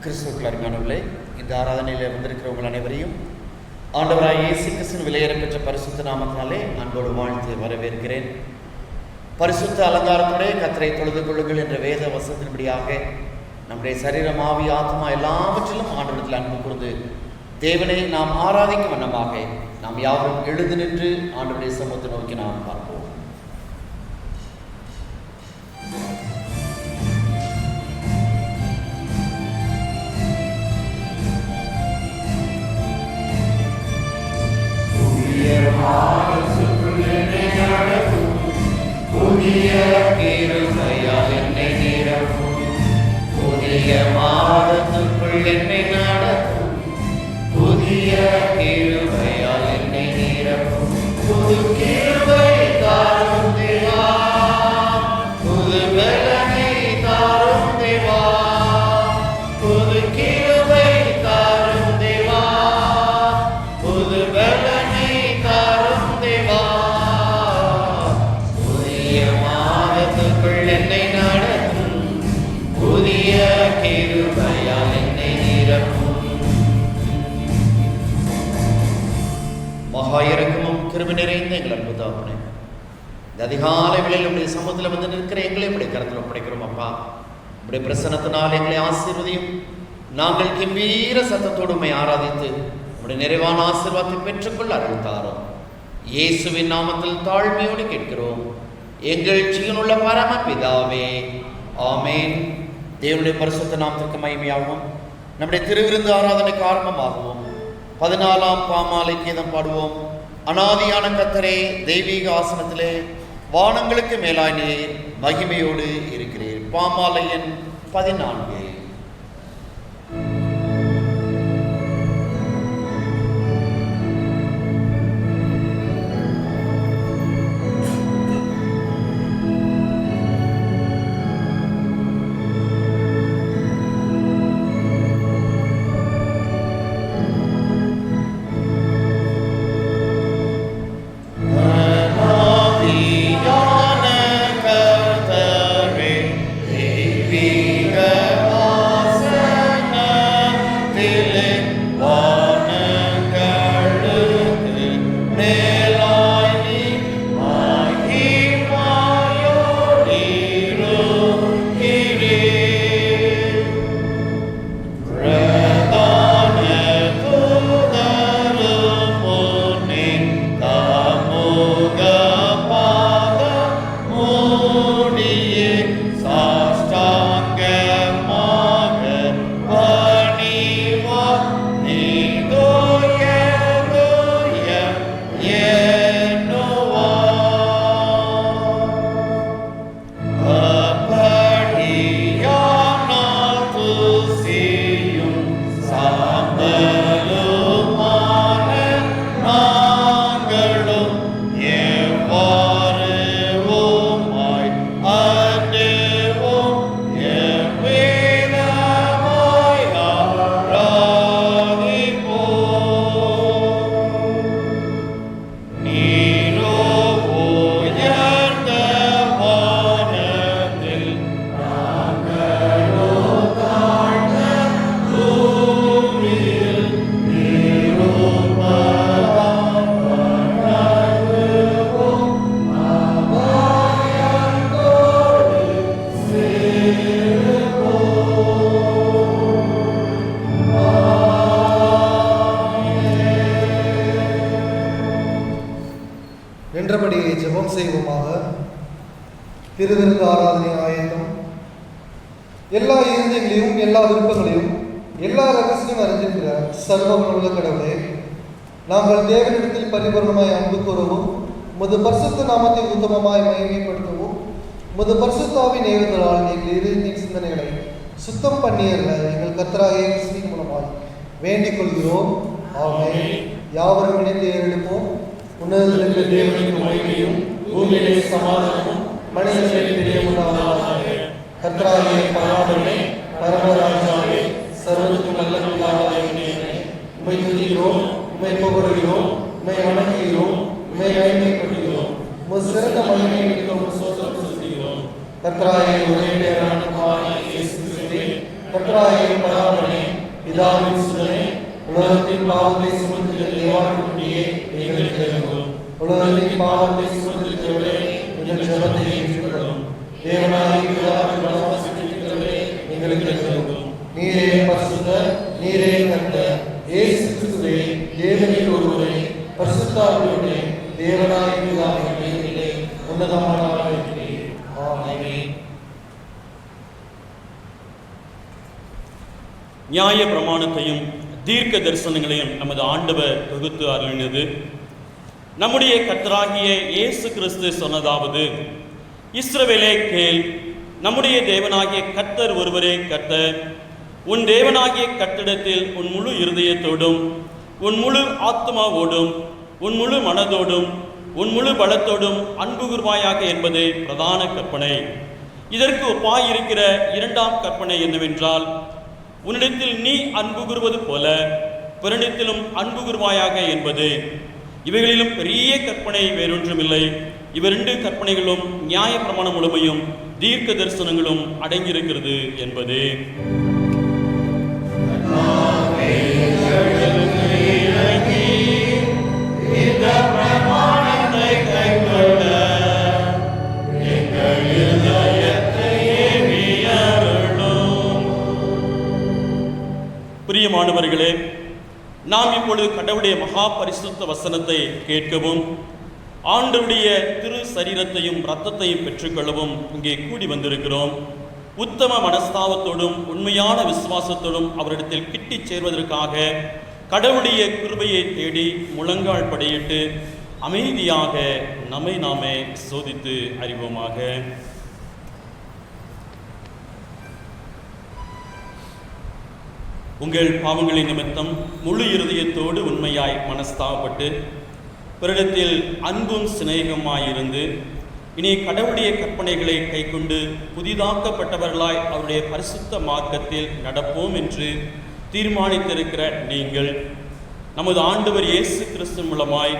கிறிஸ்துவுக்குள் அருமையானவர்களே, இந்த ஆராதனையில் வந்திருக்கிறவங்கள் அனைவரையும் ஆண்டவராய் இயேசு கிறிஸ்துவின் விலையேற பெற்ற பரிசுத்த நாமத்தினாலே அன்போடு வாழ்த்து வரவேற்கிறேன். பரிசுத்த அலங்காரத்தோடே கர்த்தரை தொழுது கொள்ளுங்கள் என்ற வேத வசனத்தின்படியாக நம்முடைய சரீரம், ஆவி, ஆத்மா எல்லாவற்றிலும் ஆண்டவரிடத்தில் அன்பு கூர்ந்து தேவனை நாம் ஆராதிக்கும் வண்ணமாக நாம் யாவரும் எழுந்து நின்று ஆண்டவருடைய சமூகத்தை நோக்கி நாம் பார்ப்போம். புதிய கிருபையால் என்னை நிரப்பும், புதிய மாதத்துக்குள் என்னை நடத்தும், புதிய கிருபையால் என்னை நிரப்பும், புது கிருபை தாரும் தேவா, புது பலனை தாரும் தேவா, புது கிருபை தாரும் தேவா, புது பலனை தாரும் தேவா, என்னை நடத்தும், புதிய கிருபையால் என்னை நிரப்பும். மகா இரக்கமும் கிருபை நிறைந்த எங்கள் அன்பு தகப்பனே, இந்த அதிகாலை வேளையில் உடைய சமூகத்தில் வந்து நிற்கிற எங்களை இப்படி கருத்தில் ஒப்படைக்கிறோம். அப்பா, இப்படி பிரசன்னத்தினால் எங்களை ஆசீர்வதியும். நாங்கள் கம்பீர சத்தத்தோடு உம்மை ஆராதித்து உடைய நிறைவான ஆசீர்வாதத்தை பெற்றுக்கொள்ள அருள் தாரும். இயேசுவின் நாமத்தில் தாழ்மையோடு கேட்கிறோம் எங்கள் ஜீவனுள்ள பரம பிதாவே, ஆமேன். தேவனுடைய பரிசுத்த நாமத்திற்கு மகிமையாகவும் நம்முடைய திருவிருந்து ஆராதனைக்கு ஆரம்பமாகவும் 14ஆம் பாமாலை கீதம் பாடுவோம். அநாதியான கர்த்தரே, தெய்வீக ஆசனத்திலே வானங்களுக்கு மேலாய் நீர் மகிமையோடு இருக்கிறீர். பாமாலை எண் 14. என்றபடியே ஜெபம் செய்வோமாக. திருவிருந்து ஆராதனை ஆயத்தம். எல்லா இருந்தங்களையும், எல்லா விருப்பங்களையும், எல்லா ரகசியம் அறிந்திருக்கிற சர்வவல்லமையுள்ள கடவுளே, நாங்கள் தேவனிடத்தில் பரிபூரணமாய் அன்பு கூறவும், உமது பரிசுத்த நாமத்தை உத்தமமாய் மகிமைப்படுத்தவும், உமது பரிசுத்தாவின் ஏவுதலால் எங்கள் இருதயத்தின் சிந்தனைகளை சுத்தம் பண்ணியல்ல எங்கள் கர்த்தராகிய கிறிஸ்துவின் மூலமாய் வேண்டிக் கொள்கிறோம். ஆமென். யாவரும் இணைந்து ஏறெடுப்போம். உன்னதத்திலிருந்து தேவனுக்கு மகிமையும், பூமியிலே சமாதானமும், மனிதர்களுக்கு பிரியமுண்டாவதாக. கர்த்தராகிய பரமாத்மனே, பரமராஜாவே, சர்வத்துக்கும் நல்ல பிதாவாகிய உம்மை துதிக்கிறோம், உம்மை புகழுகிறோம், உம்மை வணங்குகிறோம், உம்மை மகிமைப்படுத்துகிறோம். உமது சிறந்த மகிமையை ஸ்தோத்திரம் செய்கிறோம். கர்த்தராகிய ஒரே பேரான குமாரனாகிய இயேசு கிறிஸ்துவே, கர்த்தராகிய பராபரனே, பிதாவின் சுதனே, உலகத்தின் பாவத்தை சுமந்துகிற தேவாட்டுக்குட்டியே, எங்களுக்கு இறங்கும். உலகத்தின் பாவத்தை சுமந்திருக்கிறவரே, எங்கள் ஜெபத்தை ஏற்றுக்கொள்ளும். தேவனாகிய பிதாவின் வலதுபுறத்திலிருக்கிறவரே, எங்களுக்கு இறங்கும். நீரே பரிசுத்தர், நீரே கர்த்தர், இயேசு கிறிஸ்துவே, தேவனில் ஒருவரே, பரிசுத்தாவியோடே, தேவனாகிய பிதாவின் பெயரிலே உன்னதமானவராக இருக்கிறீர். ஆமென். நியாய பிரமாணத்தையும் தீர்க்க தரிசனங்களையும் நமது ஆண்டவர் தொகுத்து அருளினது. நம்முடைய கர்த்தராகிய இயேசு கிறிஸ்து சொன்னதாவது: இஸ்ரவேலே கேள், நம்முடைய தேவனாகிய கர்த்தர் ஒருவரே கர்த்தர். உன் தேவனாகிய கர்த்தரிடத்தில் உன் முழு இருதயத்தோடும், உன் முழு ஆத்மாவோடும், உன் முழு மனதோடும், உன் முழு பலத்தோடும் அன்பு கூர்வாயாக என்பதே பிரதான கற்பனை. இதற்கு ஒப்பாயிருக்கிற இரண்டாம் கற்பனை என்னவென்றால், உன்னிடத்தில் நீ அன்பு கூறுவது போல பிறனிடத்திலும் அன்பு கூர்வாயாக என்பது. இவைகளிலும் பெரிய கற்பனை வேறொன்றுமில்லை. இவ்விரண்டு கற்பனைகளும் நியாய பிரமாணம் முழுமையும் தீர்க்க தரிசனங்களும் அடங்கியிருக்கிறது என்பதே. பிரியமானவர்களே, நாம் இப்பொழுது கடவுளுடைய மகா பரிசுத்த வசனத்தை கேட்கவும் ஆண்டவருடைய திரு சரீரத்தையும் இரத்தத்தையும் பெற்றுக்கொள்ளவும் இங்கே கூடி வந்திருக்கிறோம். உத்தம மனஸ்தாபத்தோடும் உண்மையான விசுவாசத்தோடும் அவரிடத்தில் கிட்டி சேர்வதற்காக கடவுளுடைய கிருபையை தேடி முழங்கால் படையிட்டு அமைதியாக நம்மை நாமே சோதித்து அறிவோமாக. உங்கள் பாவங்களின் நிமித்தம் முழு இருதயத்தோடு உண்மையாய் மனஸ்தாபப்பட்டு பிறரிடத்தில் அன்பும் சிநேகமாயிருந்து இனி கடவுளுடைய கற்பனைகளை கைக்கொண்டு புதிதாக்கப்பட்டவர்களாய் அவருடைய பரிசுத்த மார்க்கத்தில் நடப்போம் என்று தீர்மானித்திருக்கிற நீங்கள் நமது ஆண்டவர் இயேசு கிறிஸ்து மூலமாய்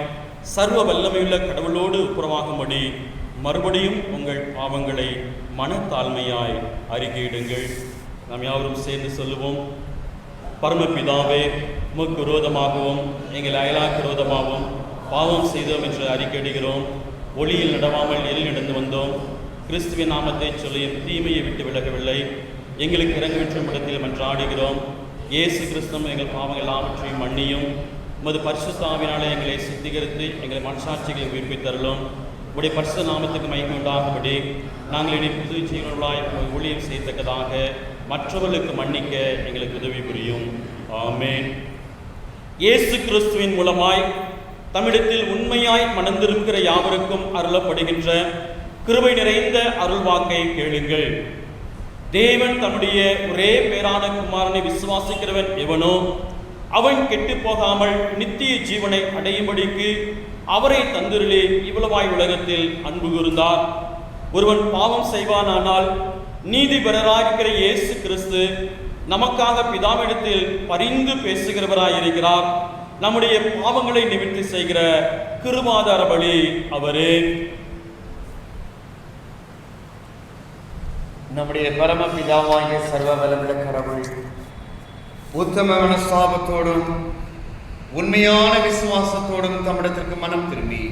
சர்வ வல்லமையுள்ள கடவுளோடு ஒப்புரவாகும்படி மறுபடியும் உங்கள் பாவங்களை மனத்தாழ்மையாய் அறிக்கையிடுங்கள். நாம் யாவரும் சேர்ந்து சொல்லுவோம்: பரமபிதாவே, உமக்கு விரோதமாகவும் எங்கள் அயலாக்கு விரோதமாகவும் பாவம் செய்தோம் என்று அறிக்கையிடுகிறோம். ஒளியில் நடவாமல் எரில் நடந்து வந்தோம். கிறிஸ்துவின் நாமத்தை சொல்லியும் தீமையை விட்டு விலகவில்லை. எங்களுக்கு இறங்குவிற்றும் இடத்தில் மன்றாடுகிறோம். இயேசு கிறிஸ்துவும் எங்கள் பாவங்கள் எல்லாவற்றையும் மன்னியும். உமது பரிசுத்த ஆவியினாலே எங்களை சுத்திகரித்து எங்களை மனசாட்சிகளை உயிர்ப்பித்தருளும். உடைய பரிசுத்த நாமத்துக்கு மகிமை உண்டாகும்படி நாங்கள் இனி புது ஜீவனர்களாய் ஊழியம் செய்யத்தக்கதாக மற்றவர்களுக்கு மன்னிக்க எங்களுக்கு உதவி புரியும். ஆமென். இயேசு கிறிஸ்துவின் மூலமாய் தமிழத்தில் உண்மையாய் மணந்திருக்கிற யாவருக்கும் அருளப்படுகின்ற கிருபை நிறைந்த அருள்வாக்கை கேளுங்கள். தேவன் தம்முடைய ஒரே பேரான குமாரனை விசுவாசிக்கிறவன் எவனோ அவன் கெட்டு போகாமல் நித்திய ஜீவனை அடையும்படிக்கு அவரை தந்திரிலே இவ்வளவாய் உலகத்தில் அன்பு கூர்ந்தார். ஒருவன் பாவம் செய்வானானால் நீதிபரராயிருக்கிற இயேசு கிறிஸ்து நமக்காக பிதாவிடத்தில் பரிந்து பேசுகிறவராயிருக்கிறார். நம்முடைய பாவங்களை நிவர்த்தி செய்கிற கிருபாதார பலி அவரே. நம்முடைய பரமபிதாவாகிய சர்வ வல்லமுள்ள கடவுள் உத்தம மனஸ்தாபத்தோடும் உண்மையான விசுவாசத்தோடும் தமிழத்திற்கு மனம் திரும்பி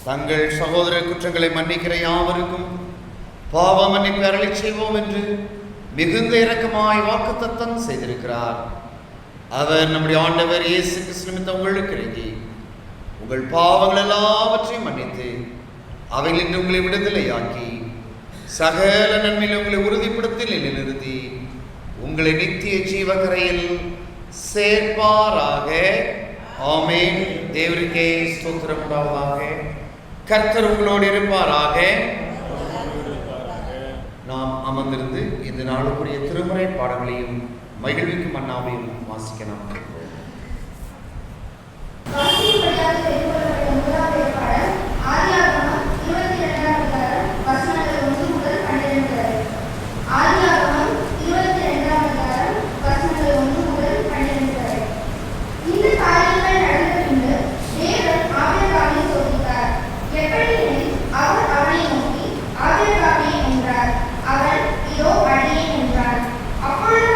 தங்கள் சகோதர குற்றங்களை மன்னிக்கிற யாவருக்கும் பாவ மன்னிப்பு அருளி செய்வோம் என்று மிகுந்த இரக்கமாய் வாக்குத்தத்தம் செய்திருக்கிறார். அவர் நம்முடைய ஆண்டவர் இயேசு கிறிஸ்து நிமித்தம் உங்களுக்கு இறங்கி உங்கள் பாவங்கள் எல்லாவற்றையும் மன்னித்து அவைகளில் உங்களை விடுதலையாக்கி சகல நன்மையில் உங்களை உறுதிப்படுத்தி நிலைநிறுத்தி உங்களை நித்திய ஜீவகரையில் சேர்ப்பாராக. ஆமென். தேவருக்கே ஸ்தோத்திரம் உண்டாவதாக. கர்த்தர் உங்களோடு இருப்பாராக. நாம் அமர்ந்திருந்து இந்த நாளுக்குரிய திருமுறை பாடங்களையும் மகிழ்விக்கும் மன்னாவையும் வாசிக்க நாம் கேட்போம். அவன் இதோ அடியேன் என்றார். அப்பொழுது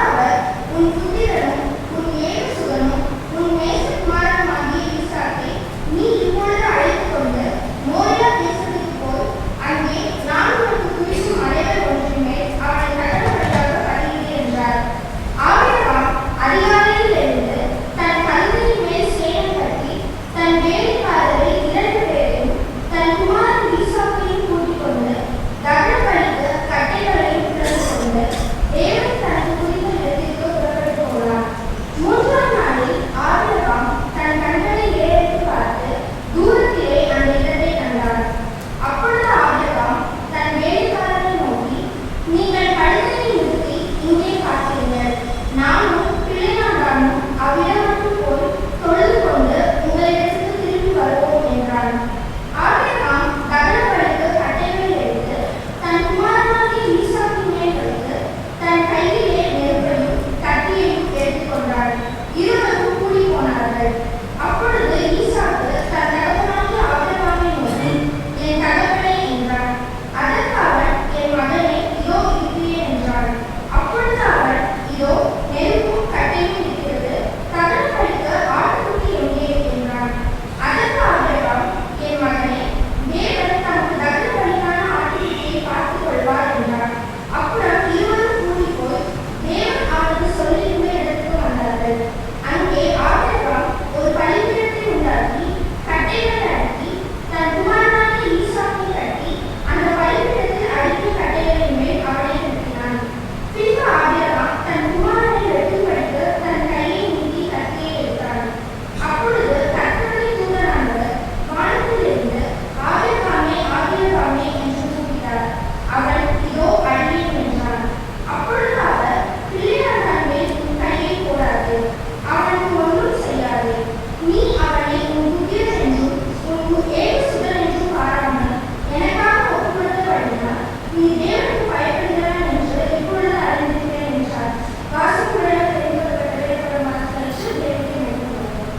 நீ தேவனுக்கு பயப்படுகிறான் என்று இப்பொழுது அறிந்திருக்கிறேன் என்றார். வாசிப்புரையாக தெரிவிக்கப்பட்ட வேதமான கற்று தேவனை மேற்கொண்டார்.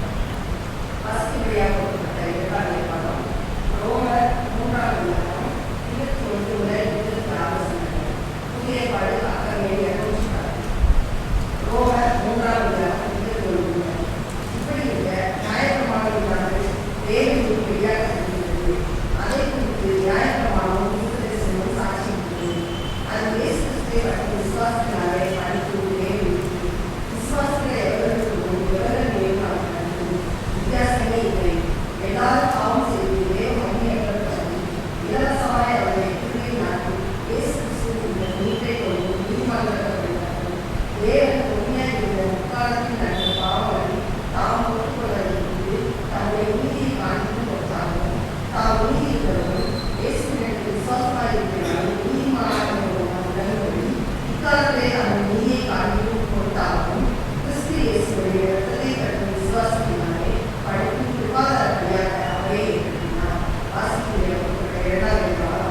வாசிப்புரையாக கொடுக்கப்பட்ட இரண்டாவது பாடம் ரோமர் 3ஆம் அதிகாரம் 21 முதல் 26 வசனங்கள். புதிய ஏற்பாடு அக்கறையை அனுஷ்டானம். ரோமர் 3ஆம் அதிகாரம் 21 முதல். இப்படி இருக்க நியாயப்பிரமாணமானது தேவனுக்கு வெளியாக தெரிகிறது. அதை குறித்து நியாயப்பிரமாணமும் தீர்க்கதரிசனமும் சாட்சியிடுகிறது. அது இயேசு கிறிஸ்துவை பற்றி விசுவாசத்தினாலே படித்து தேவனுக்கு விசுவாசத்தை எவர்களுக்கும் எவர்கள் நியமிக்கப்பட்டது வித்தியாசமே இல்லை. எல்லாரும் பாவம் செய்து தேவ மகிமையற்றவர்களாகி இலவசமாய் அவரை கிருபையை நாடி இயேசு கிறிஸ்துவின் மீட்பை கொண்டு நீதிமான்களாக்கப்பட்டார்கள். தேவன் உண்மையாக இருந்த முக்காலத்தில் நடந்த பாவங்களை தாம் ஒப்புக்கொள்வதை குறித்து தம்முடைய நீதியை காண்பித்து கொடுத்தாலும் தாம் நீதியுள்ளவரும் இயேசுவினிடத்தில் விசுவாசமாய் இருக்கிறார்கள் நீதிமானானவர்களும் விளங்கும்படி இக்காலத்திலே தம்முடைய நீதியை காண்பித்து கொடுத்தாலும் கிறிஸ்து இயேசுவுடைய இரத்தத்தை பற்றி விசுவாசத்தினாலே படித்து கிருபாதாரப்படியாக அவரே ஏற்படுத்தினார். வாசிப்புரையாக கொடுக்கப்பட்ட இரண்டாவது பாடம்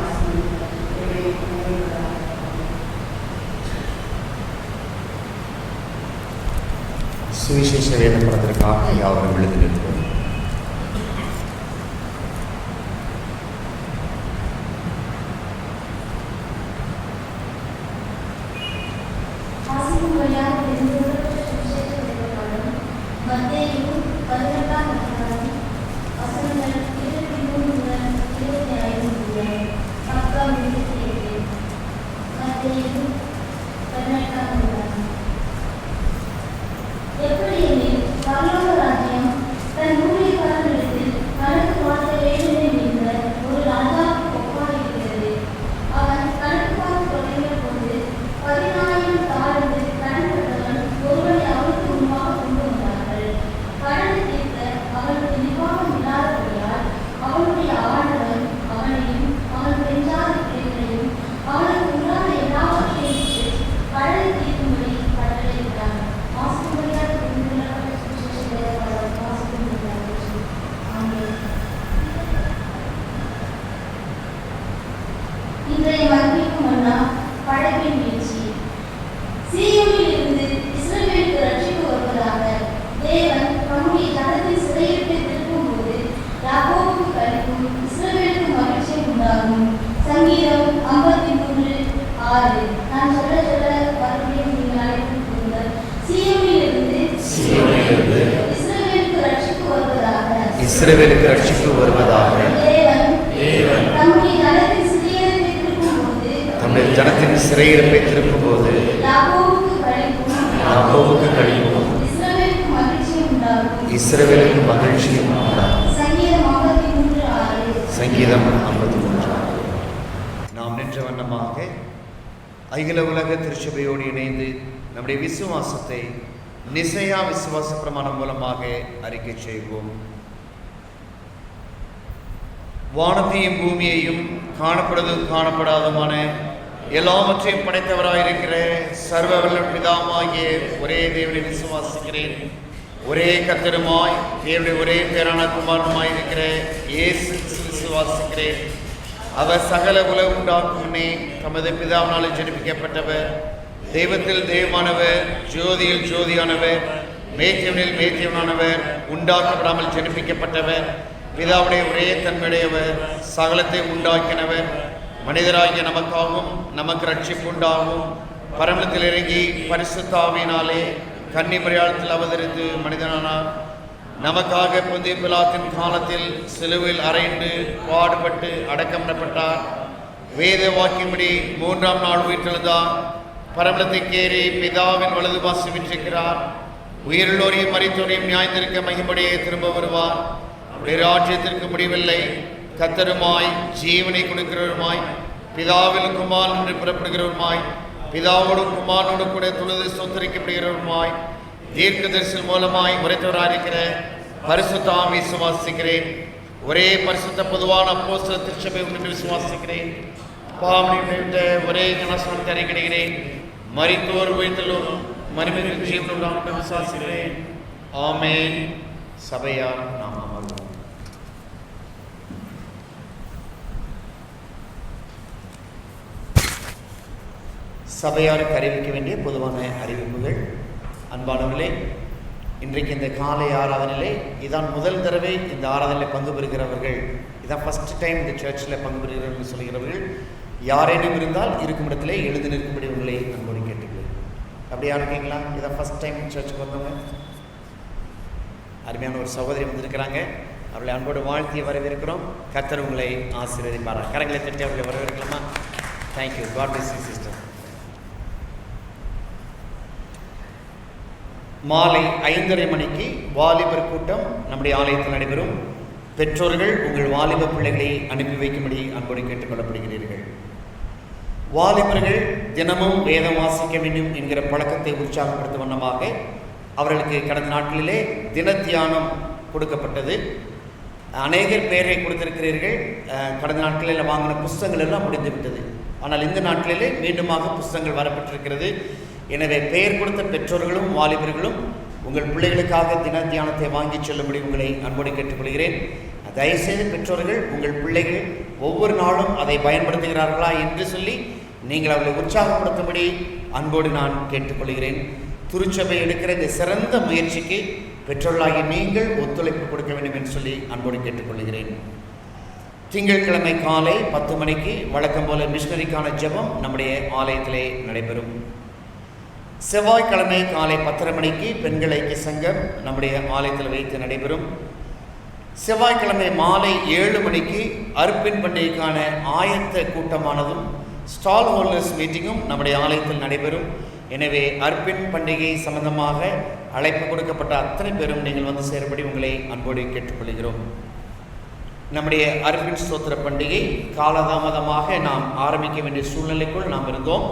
சுவிசேஷ வேத படத்திற்காக யாவரும் எழுதி நிற்போம். வாசிப்புரையாக தெரிவிக்கப்பட்ட சுவிசேஷ வேதபாடம் மத்தேயு 18ஆம் அதிகாரம் வசனங்கள் 23 முதல் 25 முடிய. பக்கம் 27. மத்தேயு 18ஆம் அதிகாரம். எப்படியெனில் பரலோக ராஜ்யம் தன் ஊழியக்காரர்களிடத்தில் கணக்கு பார்க்க வேண்டும் என்ற ஒரு ராஜாவுக்கு ஒப்பாயிருக்கிறது. அவன் கணக்கு பார்க்க தொடங்கிய போது 14,000 தாலந்து கடன்பட்டவன் ஒருவனை அவனுக்கு முன்பாக கொண்டு வந்தார்கள். கடனை தீர்க்க அவனுக்கு நிர்வாகம் இல்லாதபடியால் அவனுடைய ஆண்டவன் அவனையும் அவன் பெஞ்சாத பிள்ளைகளையும் அவனுக்கு உண்டான எல்லாவற்றையும் விட்டு கடனை தீர்க்கும்படி கட்டளையிட்டான். வாசிக்கும்படியாக தெரிந்துகொள்ளப்பட்ட சுவிசேஷ வேதபாடம் வாசிக்கும்படியாக. ஆமென். இன்றைய மகிழ்ச்சிக்கும் மன்னா படைப்பின் வீழ்ச்சி. சீயோனில் இருந்து இஸ்ரவேலுக்கு ரட்சிப்பு வருவதாக தேவன் தம்முடைய ஜனத்தின் சிறையிருப்பை திருப்பும்போது யாக்கோபுக்கு களிப்பும் இஸ்ரவேலுக்கு மகிழ்ச்சியும் உண்டாகும். சங்கீதம் 53:6. நான் சொல்ல சொல்ல மறுபடியும் நீங்கள் அழைத்து கூறுங்கள். சீயோனில் இருந்து இஸ்ரவேலுக்கு ரட்சிப்பு வருவதாக இஸ்ரவேலுக்கு ரட்சிப்பு வருவதாக தேவன் தம்முடைய ஜனத்தின் சிறையிருப்பை திருப்பும்போது திருப்பும்போது யாக்கோபுக்கு களிப்பும் இஸ்ரவேலுக்கு மகிழ்ச்சியும் உண்டாகும். சங்கீதம் 53. நாம் நின்ற வண்ணமாக அகில உலக திருச்சபையோடு இணைந்து நம்முடைய விசுவாசத்தை நிசையா விசுவாச பிரமாணம் மூலமாக அறிக்கை செய்வோம். வானத்தையும் பூமியையும் காணப்படுவதும் காணப்படாதமான எல்லாவற்றையும் படைத்தவராயிருக்கிற சர்வ வல்ல பிதாவாகிய ஒரே தேவனை விசுவாசிக்கிறேன். ஒரே கர்த்தருமாய் தேவனுடைய ஒரே பேரான குமாரனுமாய் இருக்கிற இயேசு விசுவாசிக்கிறேன். அவர் சகல உலகம் உண்டாக்கும் முன்னே தமது பிதாவினால் ஜெனிப்பிக்கப்பட்டவர், தெய்வத்தில் தெய்வமானவர், ஜோதியில் ஜோதியானவர், மேய்த்தவனில் மேய்த்தவனானவர், உண்டாக்கப்படாமல் ஜெனிப்பிக்கப்பட்டவர், பிதாவுடைய ஒரே தன்மையுடையவர், சகலத்தை உண்டாக்கினவர், மனிதராகிய நமக்காகவும் நமக்கு ரட்சிப்பு உண்டாகவும் பரமத்தில் இறங்கி பரிசுத்த ஆவியினாலே கன்னிமரியாளத்தில் அவதரித்து மனிதனானார். நமக்காக பொந்திய பிலாத்தின் காலத்தில் சிலுவையில் அறைந்து பாடுபட்டு அடக்கம் பண்ணப்பட்டார். வேத வாக்கின்படி 3ஆம் நாள் உயிர்த்தெழுந்தார். பரமலத்துக்கு ஏறி பிதாவின் வலது பாசம் விற்றிருக்கிறார். உயிருள்ளோரையும் மரித்தோரையும் நியாயத்திற்க மகிமையே திரும்ப வருவார். அவருடைய ராஜ்யத்திற்கு முடிவில்லை. கர்த்தருமாய் ஜீவனை கொடுக்கிறவருமாய் பிதாவில் குமாரன் என்று புறப்படுகிறவருமாய் பிதாவோடு குமாரனோடு கூட தொழுது சொத்தரிக்கப்படுகிறவருமாய் தீர்க்கதரிசனம் மூலமாய் உரைத்தவராயிருக்கிற பரிசுத்த ஆவியை விசுவாசிக்கிறேன். ஒரே பரிசுத்த பொதுவான அப்போஸ்தலர் திருச்சபை என்று விசுவாசிக்கிறேன். பாவனைவிட்ட ஒரே ஞானஸ்நானத்தை அறிக்கையிடுகிறேன். மரித்தோர் உயிர்த்தலும் மறுமையில் ஜீவனும் விசுவாசிக்கிறேன். ஆமென். சபையார் நாம் அமர்வோம். சபையாருக்கு அறிவிக்க வேண்டிய பொதுவான அறிவிப்புகள். அன்பானவர்களே, இன்றைக்கு இந்த காலை ஆராதனையிலே இதான் முதல் தடவை இந்த ஆராதனையில் பங்கு பெறுகிறவர்கள், இதான் ஃபஸ்ட் டைம் இந்த சர்ச்சில் பங்கு பெறுகிறவர்கள் சொல்கிறவர்கள் யாரேனும் இருந்தால் இருக்கும் இடத்திலே எழுந்து நிற்கும்படி உங்களை அன்போடு கேட்டுக்கிறேன். அப்படியா இருக்கீங்களா? இதான் ஃபஸ்ட் டைம் சர்ச்சுக்கு வந்தவங்க அருமையான ஒரு சகோதரி வந்திருக்கிறாங்க. அவர்களை அன்போடு வாழ்த்தி வரவேற்கிறோம். கர்த்தர் உங்களை ஆசீர்வதிப்பாரா. கரங்களை தட்டி அவர்களை வரவேற்கலாமா? Thank you. God bless you sister. மாலை 5:30 மணிக்கு வாலிபர் கூட்டம் நம்முடைய ஆலயத்தில் நடைபெறும். பெற்றோர்கள் உங்கள் வாலிப பிள்ளைகளை அனுப்பி வைக்கும்படி அன்போடு கேட்டுக்கொள்ளப்படுகிறீர்கள். வாலிபர்கள் தினமும் வேதம் வாசிக்க வேண்டும் என்கிற பழக்கத்தை உற்சாகப்படுத்தும் வண்ணமாக அவர்களுக்கு கடந்த நாட்களிலே தின தியானம் கொடுக்கப்பட்டது. அநேகர் பெயரை கொடுத்திருக்கிறீர்கள். கடந்த நாட்களில் வாங்கின புஸ்தகங்கள் எல்லாம் முடிந்து விட்டது. ஆனால் இந்த நாட்களிலே மீண்டுமாக புஸ்தகங்கள் வரப்பட்டிருக்கிறது. எனவே பெயர் கொடுத்த பெற்றோர்களும் வாலிபர்களும் உங்கள் பிள்ளைகளுக்காக தின தியானத்தை வாங்கி செல்லும்படி உங்களை அன்போடு கேட்டுக்கொள்கிறேன். தயவுசெய்து பெற்றோர்கள் உங்கள் பிள்ளைகள் ஒவ்வொரு நாளும் அதை பயன்படுத்துகிறார்களா என்று சொல்லி நீங்கள் அவர்களை உற்சாகப்படுத்தும்படி அன்போடு நான் கேட்டுக்கொள்கிறேன். திருச்சபை எடுக்கிற இந்த சிறந்த முயற்சிக்கு பெற்றோர்களாகிய நீங்கள் ஒத்துழைப்பு கொடுக்க வேண்டும் என்று சொல்லி அன்போடு கேட்டுக்கொள்கிறேன். திங்கட்கிழமை காலை 10 மணிக்கு வழக்கம் போல மிஷனரிக்கான ஜெபம் நம்முடைய ஆலயத்திலே நடைபெறும். செவ்வாய்க்கிழமை காலை 10:30 மணிக்கு பெண்கள் ஐக்கிய சங்கம் நம்முடைய ஆலயத்தில் வைத்து நடைபெறும். செவ்வாய்க்கிழமை மாலை 7 மணிக்கு அர்ப்பின் பண்டிகைக்கான ஆயத்த கூட்டமானதும் ஸ்டால் ஹோல்டர்ஸ் மீட்டிங்கும் நம்முடைய ஆலயத்தில் நடைபெறும். எனவே அர்ப்பின் பண்டிகை சம்பந்தமாக அழைப்பு கொடுக்கப்பட்ட அத்தனை பேரும் நீங்கள் வந்து சேரும்படி உங்களை அன்போடு கேட்டுக்கொள்கிறோம். நம்முடைய அர்ப்பின் ஸ்தோத்திர பண்டிகை காலதாமதமாக நாம் ஆரம்பிக்க வேண்டிய சூழ்நிலைக்குள் நாம் இருந்தோம்.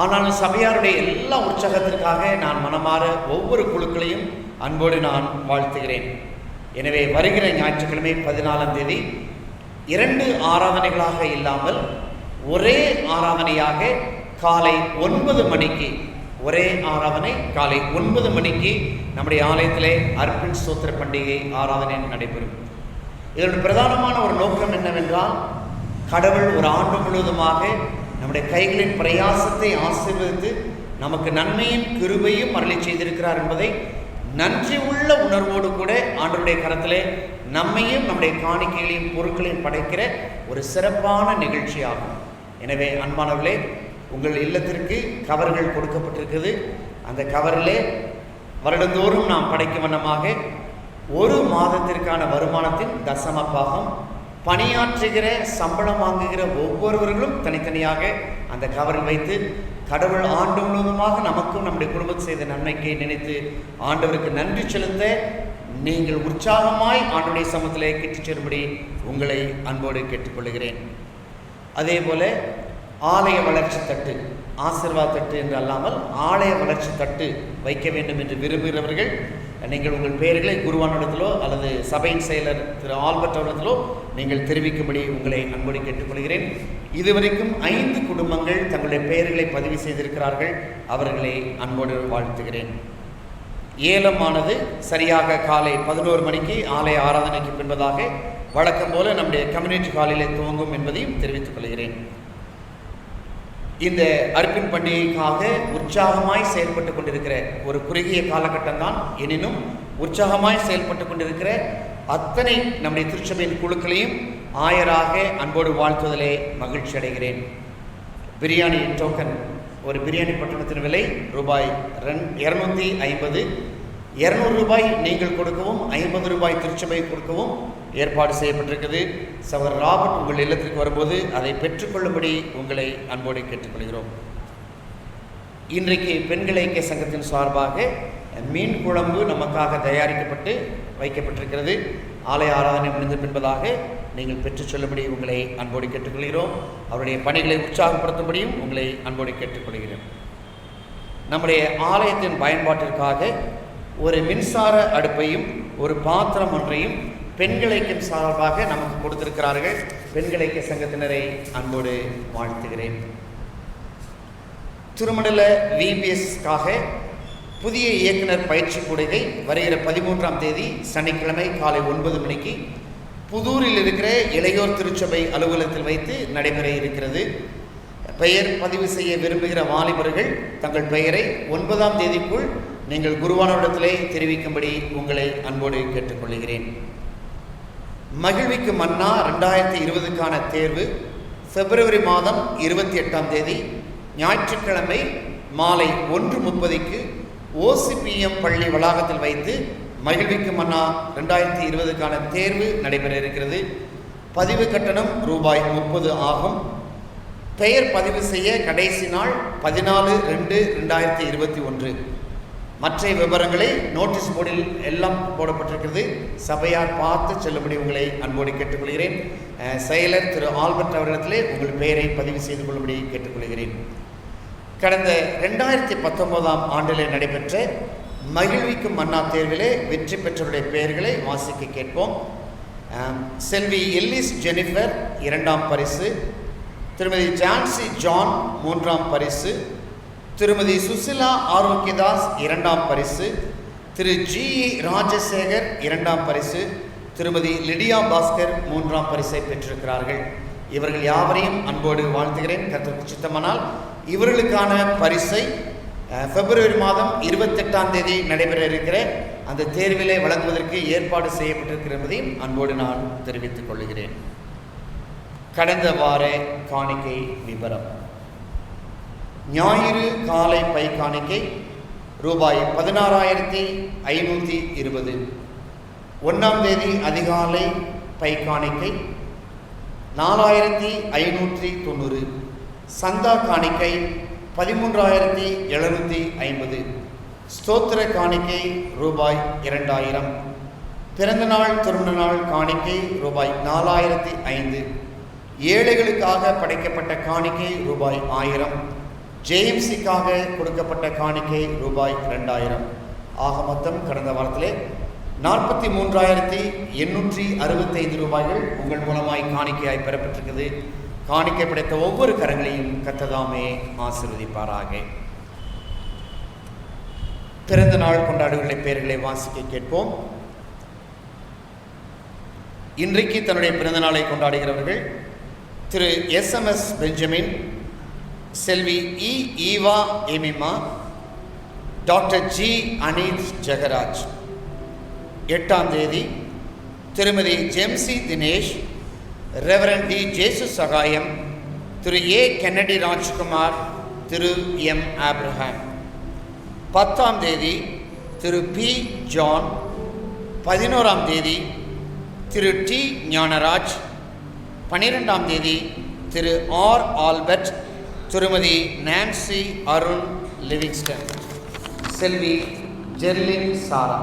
ஆனால் சபையாருடைய எல்லா உற்சாகத்திற்காக நான் மனமாற ஒவ்வொரு குழுக்களையும் அன்போடு நான் வாழ்த்துகிறேன். எனவே வருகிற ஞாயிற்றுக்கிழமை 14ஆம் தேதி 2 ஆராதனைகளாக இல்லாமல் ஒரே ஆராதனையாக காலை 9 மணிக்கு ஒரே ஆராதனை காலை 9 மணிக்கு நம்முடைய ஆலயத்திலே அர்ப்பின் ஸ்தோத்திர பண்டிகை ஆராதனை நடைபெறும். இதனுடைய பிரதானமான ஒரு நோக்கம் என்னவென்றால், கடவுள் ஒரு ஆண்டு முழுவதுமாக நம்முடைய கைகளின் பிரயாசத்தை ஆசீர்வதித்து நமக்கு நன்மையும் கிருபையும் அருளி செய்திருக்கிறார் என்பதை நன்றி உள்ள உணர்வோடு கூட ஆண்டவருடைய கரத்திலே நம்மையும் நம்முடைய காணிக்கைகளையும் பொருட்களையும் படைக்கிற ஒரு சிறப்பான நிகழ்ச்சியாகும். எனவே அன்பானவர்களே, உங்கள் இல்லத்திற்கு கவர்கள் கொடுக்கப்பட்டிருக்குது. அந்த கவரிலே வருடந்தோறும் நாம் படைக்கும் வண்ணமாக ஒரு மாதத்திற்கான வருமானத்தின் தசம பாகம் பணியாற்றுகிற சம்பளம் வாங்குகிற ஒவ்வொருவர்களும் தனித்தனியாக அந்த கவரில் வைத்து கடவுள் ஆண்டு முழுவதுமாக நமக்கும் நம்முடைய குடும்பத்தை செய்த நன்மைக்கு நினைத்து ஆண்டவருக்கு நன்றி செலுத்த நீங்கள் உற்சாகமாய் ஆண்டவருடைய சமூகத்திலே கிட்டிச் சேரும்படி உங்களை அன்போடு கேட்டுக்கொள்கிறேன். அதே போல ஆலய வளர்ச்சி தட்டு, ஆசீர்வாத தட்டு என்று அல்லாமல் ஆலய வளர்ச்சி தட்டு வைக்க வேண்டும் என்று விரும்புகிறவர்கள் நீங்கள் உங்கள் பெயர்களை குருவானிடத்திலோ அல்லது சபையின் செயலர் திரு ஆல்பர்ட் அவரிடத்திலோ நீங்கள் தெரிவிக்கும்படி உங்களை அன்போடு கேட்டுக்கொள்கிறேன். இதுவரைக்கும் 5 குடும்பங்கள் தங்களுடைய பெயர்களை பதிவு செய்திருக்கிறார்கள். அவர்களை அன்போடு வாழ்த்துகிறேன். ஏலமானது சரியாக காலை 11 மணிக்கு ஆலய ஆராதனைக்கு பின்பதாக வழக்கம் போல நம்முடைய கம்யூனிட்டி ஹாலிலே துவங்கும் என்பதையும் தெரிவித்துக் கொள்கிறேன். இந்த அர்ப்பின் பண்டிகைக்காக உற்சாகமாய் செயல்பட்டு கொண்டிருக்கிற ஒரு குறுகிய காலகட்டம் தான், எனினும் உற்சாகமாய் செயல்பட்டு கொண்டிருக்கிற அத்தனை நம்முடைய திருச்சபையின் குழுக்களையும் ஆயராக அன்போடு வாழ்த்துவதிலே மகிழ்ச்சி அடைகிறேன். பிரியாணி டோக்கன், ஒரு பிரியாணி பட்டணத்தின் விலை ரூபாய் 250. 200 ரூபாய் நீங்கள் கொடுக்கவும் 50 ரூபாய் திருச்சபை கொடுக்கவும் ஏற்பாடு செய்யப்பட்டிருக்கிறது. சகோதரர் ராபர்ட் உங்கள் இல்லத்திற்கு வரும்போது அதை பெற்றுக்கொள்ளும்படி உங்களை அன்போடு கேட்டுக்கொள்கிறோம். இன்றைக்கு பெண்கள் ஐக்கிய சங்கத்தின் சார்பாக மீன் குழம்பு நமக்காக தயாரிக்கப்பட்டு வைக்கப்பட்டிருக்கிறது. ஆலய ஆராதனை முடிந்த பின்பதாக நீங்கள் பெற்றுச் சொல்லும்படி உங்களை அன்போடு கேட்டுக்கொள்கிறோம். அவருடைய பணிகளை உற்சாகப்படுத்தும்படியும் உங்களை அன்போடு கேட்டுக்கொள்கிறோம். நம்முடைய ஆலயத்தின் பயன்பாட்டிற்காக ஒரு மின்சார அடுப்பையும் ஒரு பாத்திரம் ஒன்றையும் பெண்கள் ஐக்கியம் சார்பாக நமக்கு கொடுத்திருக்கிறார்கள். பெண்கள் ஐக்கிய சங்கத்தினரை அன்போடு வாழ்த்துகிறேன். திருமணல VBSக்காக புதிய இயக்குனர் பயிற்சி கூடுகை வருகிற 13ஆம் தேதி சனிக்கிழமை காலை 9 மணிக்கு புதூரில் இருக்கிற இளையோர் திருச்சபை அலுவலகத்தில் வைத்து நடைபெற இருக்கிறது. பெயர் பதிவு செய்ய விரும்புகிற வாலிபர்கள் தங்கள் பெயரை 9ஆம் தேதிக்குள் நீங்கள் குருவானவரிடத்திலே தெரிவிக்கும்படி உங்களை அன்போடு கேட்டுக்கொள்கிறேன். மகிழ்விக்கு மன்னா 2020க்கான தேர்வு பிப்ரவரி மாதம் 28ஆம் தேதி ஞாயிற்றுக்கிழமை மாலை 1:30க்கு OCPM பள்ளி வளாகத்தில் வைத்து மகிழ்விக்கு மன்னா 2020க்கான தேர்வு நடைபெற இருக்கிறது. பதிவு கட்டணம் ரூபாய் 30 ஆகும். பெயர் பதிவு செய்ய கடைசி நாள் 14/2/2021. மற்ற விவரங்களை நோட்டீஸ் போர்டில் எல்லாம் போடப்பட்டிருக்கிறது. சபையார் பார்த்து செல்லும்படி உங்களை அன்போடு கேட்டுக்கொள்கிறேன். செயலர் திரு ஆல்பர்ட் அவர்களிடத்திலே உங்கள் பெயரை பதிவு செய்து கொள்ளும்படி கேட்டுக்கொள்கிறேன். கடந்த 2019ஆம் ஆண்டிலே நடைபெற்ற மகிழ்விக்கும் மன்னா தேர்விலே வெற்றி பெற்றவருடைய பெயர்களை வாசிக்க கேட்போம். செல்வி எல்லிஸ் ஜெனிஃபர் 2ஆம் பரிசு, திருமதி ஜான்சி ஜான் 3ஆம் பரிசு, திருமதி சுசிலா ஆரோக்கியதாஸ் 2ஆம் பரிசு, திரு GE ராஜசேகர் 2ஆம் பரிசு, திருமதி லிடியா பாஸ்கர் 3ஆம் பரிசை பெற்றிருக்கிறார்கள். இவர்கள் யாவரையும் அன்போடு வாழ்த்துகிறேன். கர்த்தருக்கு சித்தமானால் இவர்களுக்கான பரிசை பிப்ரவரி மாதம் 28ஆம் தேதி நடைபெற இருக்கிற அந்த தேர்விலே வழங்குவதற்கு ஏற்பாடு செய்யப்பட்டிருக்கிறதையும் அன்போடு நான் தெரிவித்துக் கொள்கிறேன். கடந்த வார காணிக்கை விபரம். ஞாயிறு காலை பை காணிக்கை ரூபாய் 16,520. 1ஆம் தேதி அதிகாலை பை காணிக்கை 4,590. சந்தா காணிக்கை 13,750. ஸ்தோத்திர காணிக்கை ரூபாய் 2,000. பிறந்தநாள் திருமண நாள் காணிக்கை ரூபாய் 4,005. ஏழைகளுக்காக படைக்கப்பட்ட காணிக்கை ரூபாய் 1000. JMCக்காக கொடுக்கப்பட்ட காணிக்கை ரூபாய் 2,000. ஆக மொத்தம் கடந்த வாரத்திலே 43,865 ரூபாய்கள் உங்கள் மூலமாய் காணிக்கையாய் பெறப்பட்டிருக்கிறது. காணிக்கை படைத்த ஒவ்வொரு கரங்களையும் கர்த்ததாமே ஆசீர்வதிப்பாராக. பிறந்த நாள் கொண்டாடுகளை பெயர்களை வாசிக்க கேட்போம். இன்றைக்கு தன்னுடைய பிறந்த நாளை கொண்டாடுகிறவர்கள் Thiru SMS Benjamin, Selvi Eva Emima, doctor G Aneeth Jegaraj. 8ஆம் தேதி Thirumathi Jemsi Dinesh, reverend D Jesu Sagayam, Thiru A Kennedy Rajkumar, Thiru M Abraham. 10ஆம் தேதி திரு P ஜான். 11ஆம் தேதி திரு T ஞானராஜ். 12ஆம் தேதி திரு R ஆல்பர்ட், திருமதி நான்சி அருண் லிவிங்ஸ்டன், செல்வி ஜெர்லின் சாரா.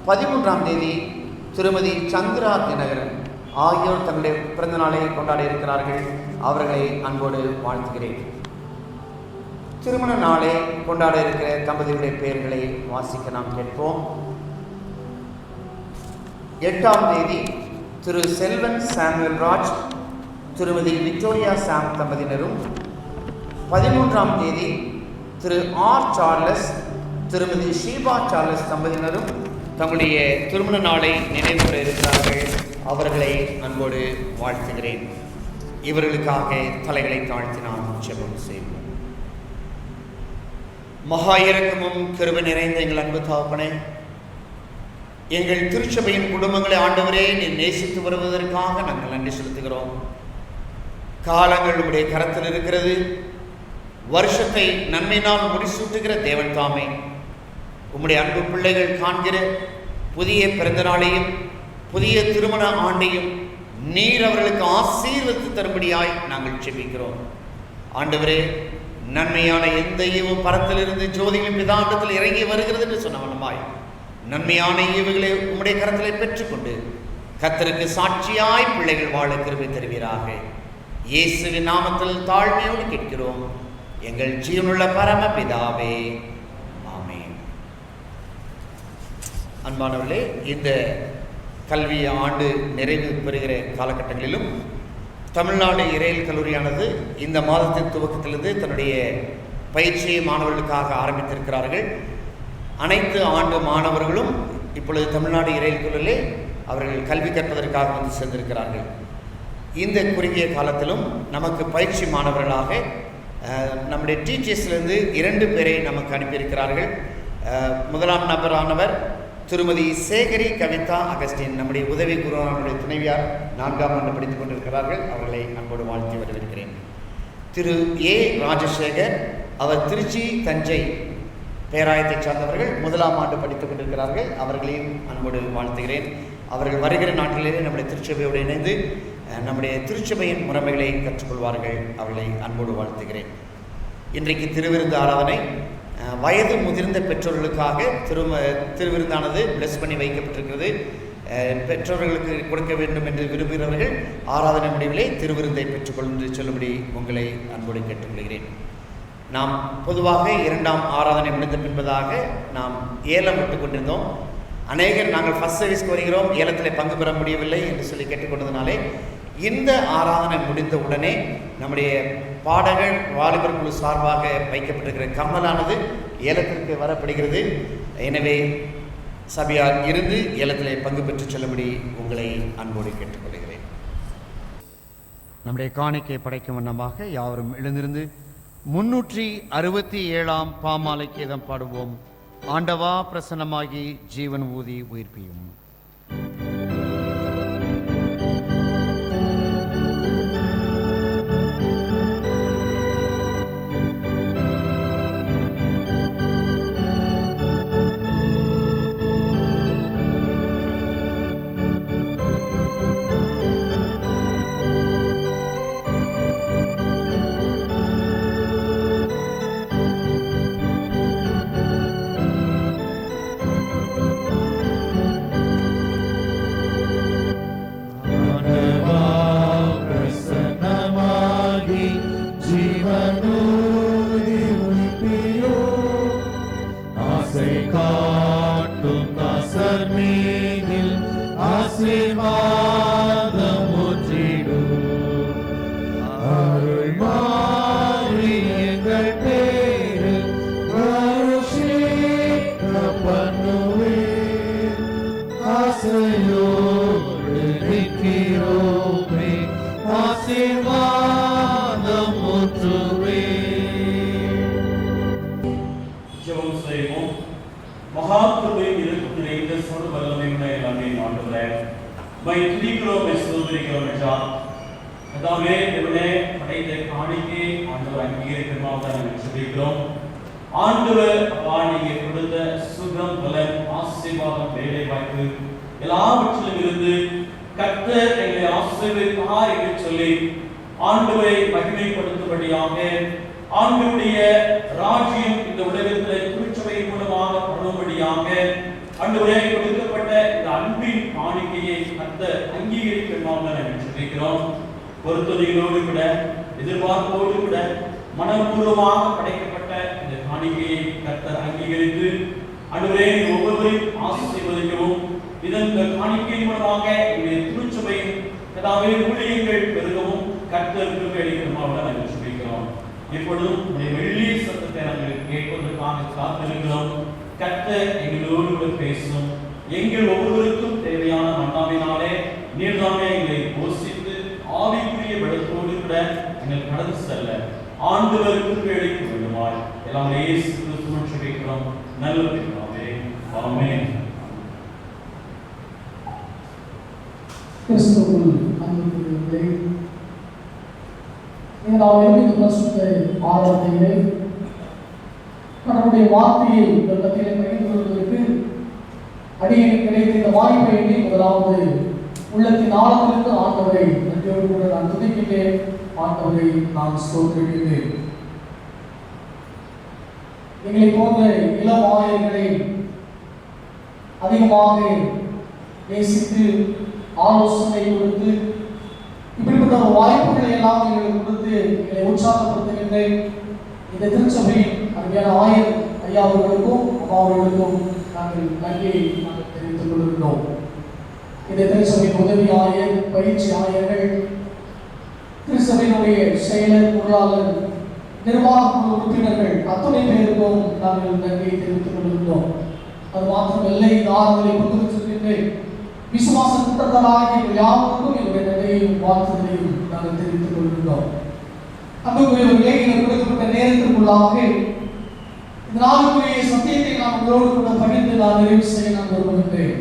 13ஆம் தேதி திருமதி சந்திரா தினகரன் ஆகியோர் தங்களுடைய பிறந்த நாளை கொண்டாட இருக்கிறார்கள். அவர்களை அன்போடு வாழ்த்துகிறேன். திருமண நாளை கொண்டாட இருக்கிற தம்பதிகளுடைய பெயர்களை வாசிக்க நாம் கேட்போம். 8ஆம் தேதி திரு செல்வன் சாமுவேல் ராஜ், திருமதி விக்டோரியா சாம் தம்பதியினரும். 13ஆம் தேதி திரு R சார்லஸ், திருமதி ஷீபா சார்லஸ் தம்பதியினரும் தங்களுடைய திருமண நாளை நினைவு கூற இருக்கிறார்கள். அவர்களை அன்போடு வாழ்த்துகிறேன். இவர்களுக்காக தலைகளை தாழ்த்தி நாம் ஜெபம் செய்வோம். மகா இரக்கமும் கிருபை நிறைந்த எங்கள் அன்பு தகப்பனே, எங்கள் திருச்சபையின் குடும்பங்களை ஆண்டவரே நீர் நேசித்து வருவதற்காக நாங்கள் நன்றி செலுத்துகிறோம். காலங்கள் உடைய கரத்தில் இருக்கிறது. வருஷத்தை நன்மையினால் முடிசூட்டுகிற தேவன் தாமே, உம்முடைய அன்பு பிள்ளைகள் காண்கிற புதிய பிறந்த நாளையும் புதிய திருமண ஆண்டையும் நீர் அவர்களுக்கு ஆசீர்வதித்து தரும்படியாய் நாங்கள் ஜெபிக்கிறோம். ஆண்டவரே, நன்மையான எந்த ஈவும் பரத்திலிருந்து ஜோதிகளின் பிதாண்டத்தில் இறங்கி வருகிறது என்று சொன்னவனமாய் நன்மையான ஈவுகளை உம்முடைய கரத்திலே பெற்றுக்கொண்டு கர்த்தருக்கு சாட்சியாய் பிள்ளைகள் வாழ கிருபை தருவீராக. இயேசுவின் நாமத்தில் தாழ்மையோடு கேட்கிறோம் எங்கள் ஜீவனுள்ள பரம பிதாவே, ஆமென். அன்பானவர்களே, இந்த கல்வி ஆண்டு நிறைவு பெறுகிற காலகட்டங்களிலும் தமிழ்நாடு இறையியல் கல்லூரியானது இந்த மாதத்தின் துவக்கத்திலிருந்து தன்னுடைய பயிற்சியை மாணவர்களுக்காக ஆரம்பித்திருக்கிறார்கள். அனைத்து ஆண்டு மாணவர்களும் இப்பொழுது தமிழ்நாடு இறையியல் கல்லூரியிலே அவர்கள் கல்வி கற்பதற்காக வந்து சேர்ந்திருக்கிறார்கள். இந்த குறுகிய காலத்திலும் நமக்கு பயிற்சி மாணவர்களாக நம்முடைய டீச்சர்ஸ்லேருந்து 2 பேரை நமக்கு அனுப்பியிருக்கிறார்கள். முதலாம் நபரானவர் திருமதி சேகரி கவிதா அகஸ்டின், நம்முடைய உதவி குருவானுடைய துணைவியார், 4ஆம் ஆண்டு படித்துக் கொண்டிருக்கிறார்கள். அவர்களை அன்போடு வாழ்த்தி வரவேற்கிறேன். திரு ஏ ராஜசேகர், அவர் திருச்சி தஞ்சை பேராயத்தை சார்ந்தவர்கள், 1ஆம் ஆண்டு படித்துக் கொண்டிருக்கிறார்கள். அவர்களையும் அன்போடு வாழ்த்துகிறேன். அவர்கள் வருகிற நாட்டிலேயே நம்முடைய திருச்சபையோடு இணைந்து நம்முடைய திருச்சபையின் முறைமைகளை கற்றுக்கொள்வார்கள். அவர்களை அன்போடு வாழ்த்துகிறேன். இன்றைக்கு திருவிருந்து ஆராதனை. வயது முதிர்ந்த பெற்றோர்களுக்காக திருவிருந்தானது பிளஸ் பண்ணி வைக்கப்பட்டிருக்கிறது. பெற்றோர்களுக்கு கொடுக்க வேண்டும் என்று விரும்புகிறவர்கள் ஆராதனை முடிவிலே திருவிருந்தை பெற்றுக்கொண்டு சொல்லும்படி உங்களை அன்போடு கேட்டுக்கொள்கிறேன். நாம் பொதுவாக 2ஆம் ஆராதனை முடிந்த பின்பதாக நாம் ஏலம் விட்டு கொண்டிருந்தோம். அநேகர் நாங்கள் ஃபஸ்ட் சர்வீஸ்க்கு வருகிறோம், ஏலத்தில் பங்கு பெற முடியவில்லை என்று சொல்லி கேட்டுக்கொண்டதுனாலே இந்த ஆராதனை முடிந்த உடனே நம்முடைய பாடகர் வாலிபர் குழு சார்பாக வைக்கப்பட்டிருக்கிற கம்மலானது ஏலத்திற்கு வரப்படுகிறது. எனவே சபையார் இருந்து ஏலத்திலே பங்கு பெற்று செல்லும்படி உங்களை அன்போடு கேட்டுக்கொள்கிறேன். நம்முடைய காணிக்கை படைக்கும் வண்ணமாக யாவரும் எழுந்திருந்து 367ஆம் பாமாலை கீதம் பாடுவோம். ஆண்டவா பிரசன்னமாகி ஜீவன் ஊதி உயிர்ப்பியும். ஆண்டவர் அப்பா நீங்க கொடுத்த சுகம், பலன், ஆசீர்வாதம், வேலை வாய்ப்பு எல்லாவற்றிலும் இருந்து கர்த்தர் எங்களை ஆசீர்வதித்தார் என்று சொல்லி ஆண்டவரை மகிமைப்படுத்தும்படியாக ஆண்டவருடைய ராஜ்யம் இந்த உலகத்தில் திருச்சபை மூலமாக பரவும்படியாக ஆண்டவரே கொடுக்கப்பட்ட இந்த அன்பின் காணிக்கையை கர்த்தர் அங்கீகரிக்கணும் என்று சொல்லிக்கிறோம். பொறுத்துதலோடு கூட எதிர்பார்ப்போடு கூட மனப்பூர்வமாக படைக்கப்பட்ட இந்த காணிக்கையை கர்த்தர் அங்கீகரித்து ஆண்டவரே ஒவ்வொருவரையும் ஆசீர்வதிக்கவும் இதன் காணிக்கை மூலமாக எங்களுடைய திருச்சபையின் கதாவே ஊழியங்கள் பெருகவும் கர்த்தர் கிருபை அளிக்கணுமாக நாங்கள் சொல்லிக்கிறோம். இப்பொழுதும் உடைய வெள்ளி சத்தத்தை நாங்கள் கேட்பதற்காக காத்திருக்கிறோம். கர்த்தர் எங்களோடு கூட பேசும். எங்கள் ஒவ்வொருவருக்கும் தேவையான மன்னாவினாலே நீர்தாமே எங்களை போஷித்து ஆவிக்குரிய பலத்தோடு கூட எங்கள் கடந்து செல்ல ஆண்டவர் கிருபை அளிக்க வேண்டுமாய் எல்லாம் இயேசு கிறிஸ்துவின் ஜெபிக்கிறோம் நல்ல பிதாவே. ஆமென். கிறிஸ்துவுக்குள் அன்புக்குரியவர்களே, நாம் இந்த பரிசுத்த ஆராதனையிலே நம்முடைய வார்த்தையை மத்தியிலே பகிர்ந்து கொள்வதற்கு அடியேன் கிடைத்த இந்த வாய்ப்பை எண்ணி முதலாவது உள்ளத்தின் ஆழத்திலிருந்து ஆண்டவரை நன்றியோடு கூட நான் துதிக்கின்றேன். ஆண்டவரை நான் ஸ்தோத்திரிக்கிறேன். எங்களை போன்ற இளம் ஆயர்களை அதிகமாக நேசித்து ஆலோசனை கொடுத்து இப்படிப்பட்ட ஒரு வாய்ப்புகளை எல்லாம் எங்களுக்கு கொடுத்து எங்களை உற்சாகப்படுத்துகின்றேன். இந்த திருச்சபையின் அருமையான ஆயர் ஐயா அவர்களுக்கும் அம்மா அவர்களுக்கும் நாங்கள் நன்றியை நாங்கள் தெரிவித்துக் கொள்கின்றோம். இந்த திருச்சபையின் உதவி ஆயர், பயிற்சி ஆயர்கள், திருச்சபையினுடைய செயலர், பொருளாளர், நிர்வாக குழு உறுப்பினர்கள் அத்தனை பேருக்கும் நாங்கள் நன்றியை தெரிவித்துக் கொள்கின்றோம். அது மாத்திரமில்லை, இந்த ஆறுதலை புதுப்பித்திருக்கின்றேன். விசுவாச கூட்டத்தாராகிய யாவருக்கும் என்னுடைய நன்றியையும் வாழ்த்துதலையும் நாங்கள் தெரிவித்துக் கொள்கின்றோம். அன்புக்குரியவர்களே, இந்த கொடுக்கப்பட்ட நேரத்திற்குள்ளாக இந்த நாளுக்குரிய சத்தியத்தை நாம் உங்களோடு கூட பகிர்ந்து நான் நிறைவு செய்ய நான் விரும்புகின்றேன்.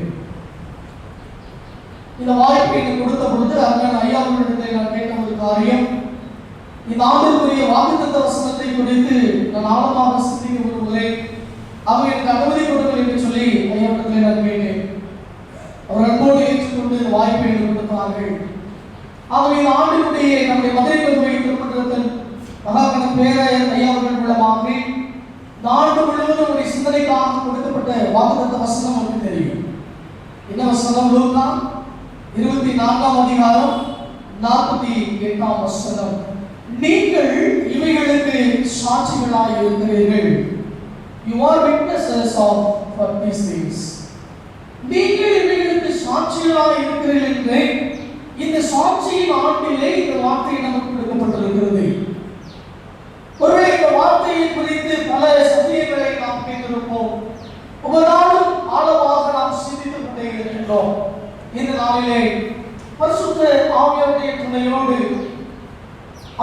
இந்த வாய்ப்பை எனக்கு கொடுத்த பொழுது அருமையான ஐயாவிடத்தை நான் கேட்ட ஒரு காரியம், இந்த ஆண்டிற்குரிய வாக்குத்தத்த வசனத்தை குறித்து நான் ஆழமாக சிந்திக்க விரும்புகிறேன். அவங்க எனக்கு அனுமதி கொடுங்கள் என்று சொல்லி ஐயாவிடத்தில் நான் கேட்டேன். அவர் அன்போடு ஏற்றுக்கொண்டு இந்த வாய்ப்பை எனக்கு கொடுத்தார்கள். ஆகவே இந்த ஆண்டினுடைய நம்முடைய மதுரை பெருமை திருமன்றத்தில் மகாகண பேராயர் ஐயாவர்கள் மூலமாக இந்த ஆண்டு முழுவதும் நம்முடைய சிந்தனைக்காக கொடுக்கப்பட்ட வாக்குத்தத்த வசனம் நமக்கு தெரியும். என்ன வசனம்? லூக்கா 24ஆம் அதிகாரம் 48ஆம் வசனம். நீங்கள் இவைகளுக்கு சாட்சிகளாய் இருக்கிறீர்கள். You are witnesses of for these things. நீங்கள் இவைகளுக்கு சாட்சிகளாய் இருக்கிறீர்கள் என்று இந்த சாட்சியின் ஆண்டிலே இந்த வார்த்தை நமக்கு கொடுக்கப்பட்டிருக்கிறது. ஒருவேளை இந்த வார்த்தையை குறித்து பல சத்தியங்களை நாம் கேட்டிருப்போம். ஒவ்வொரு நாளும் ஆழமாக நாம் சிந்தித்துக் கொண்டே இருக்கின்றோம். இந்த நாளிலே பரிசுத்த ஆவியாருடைய துணையோடு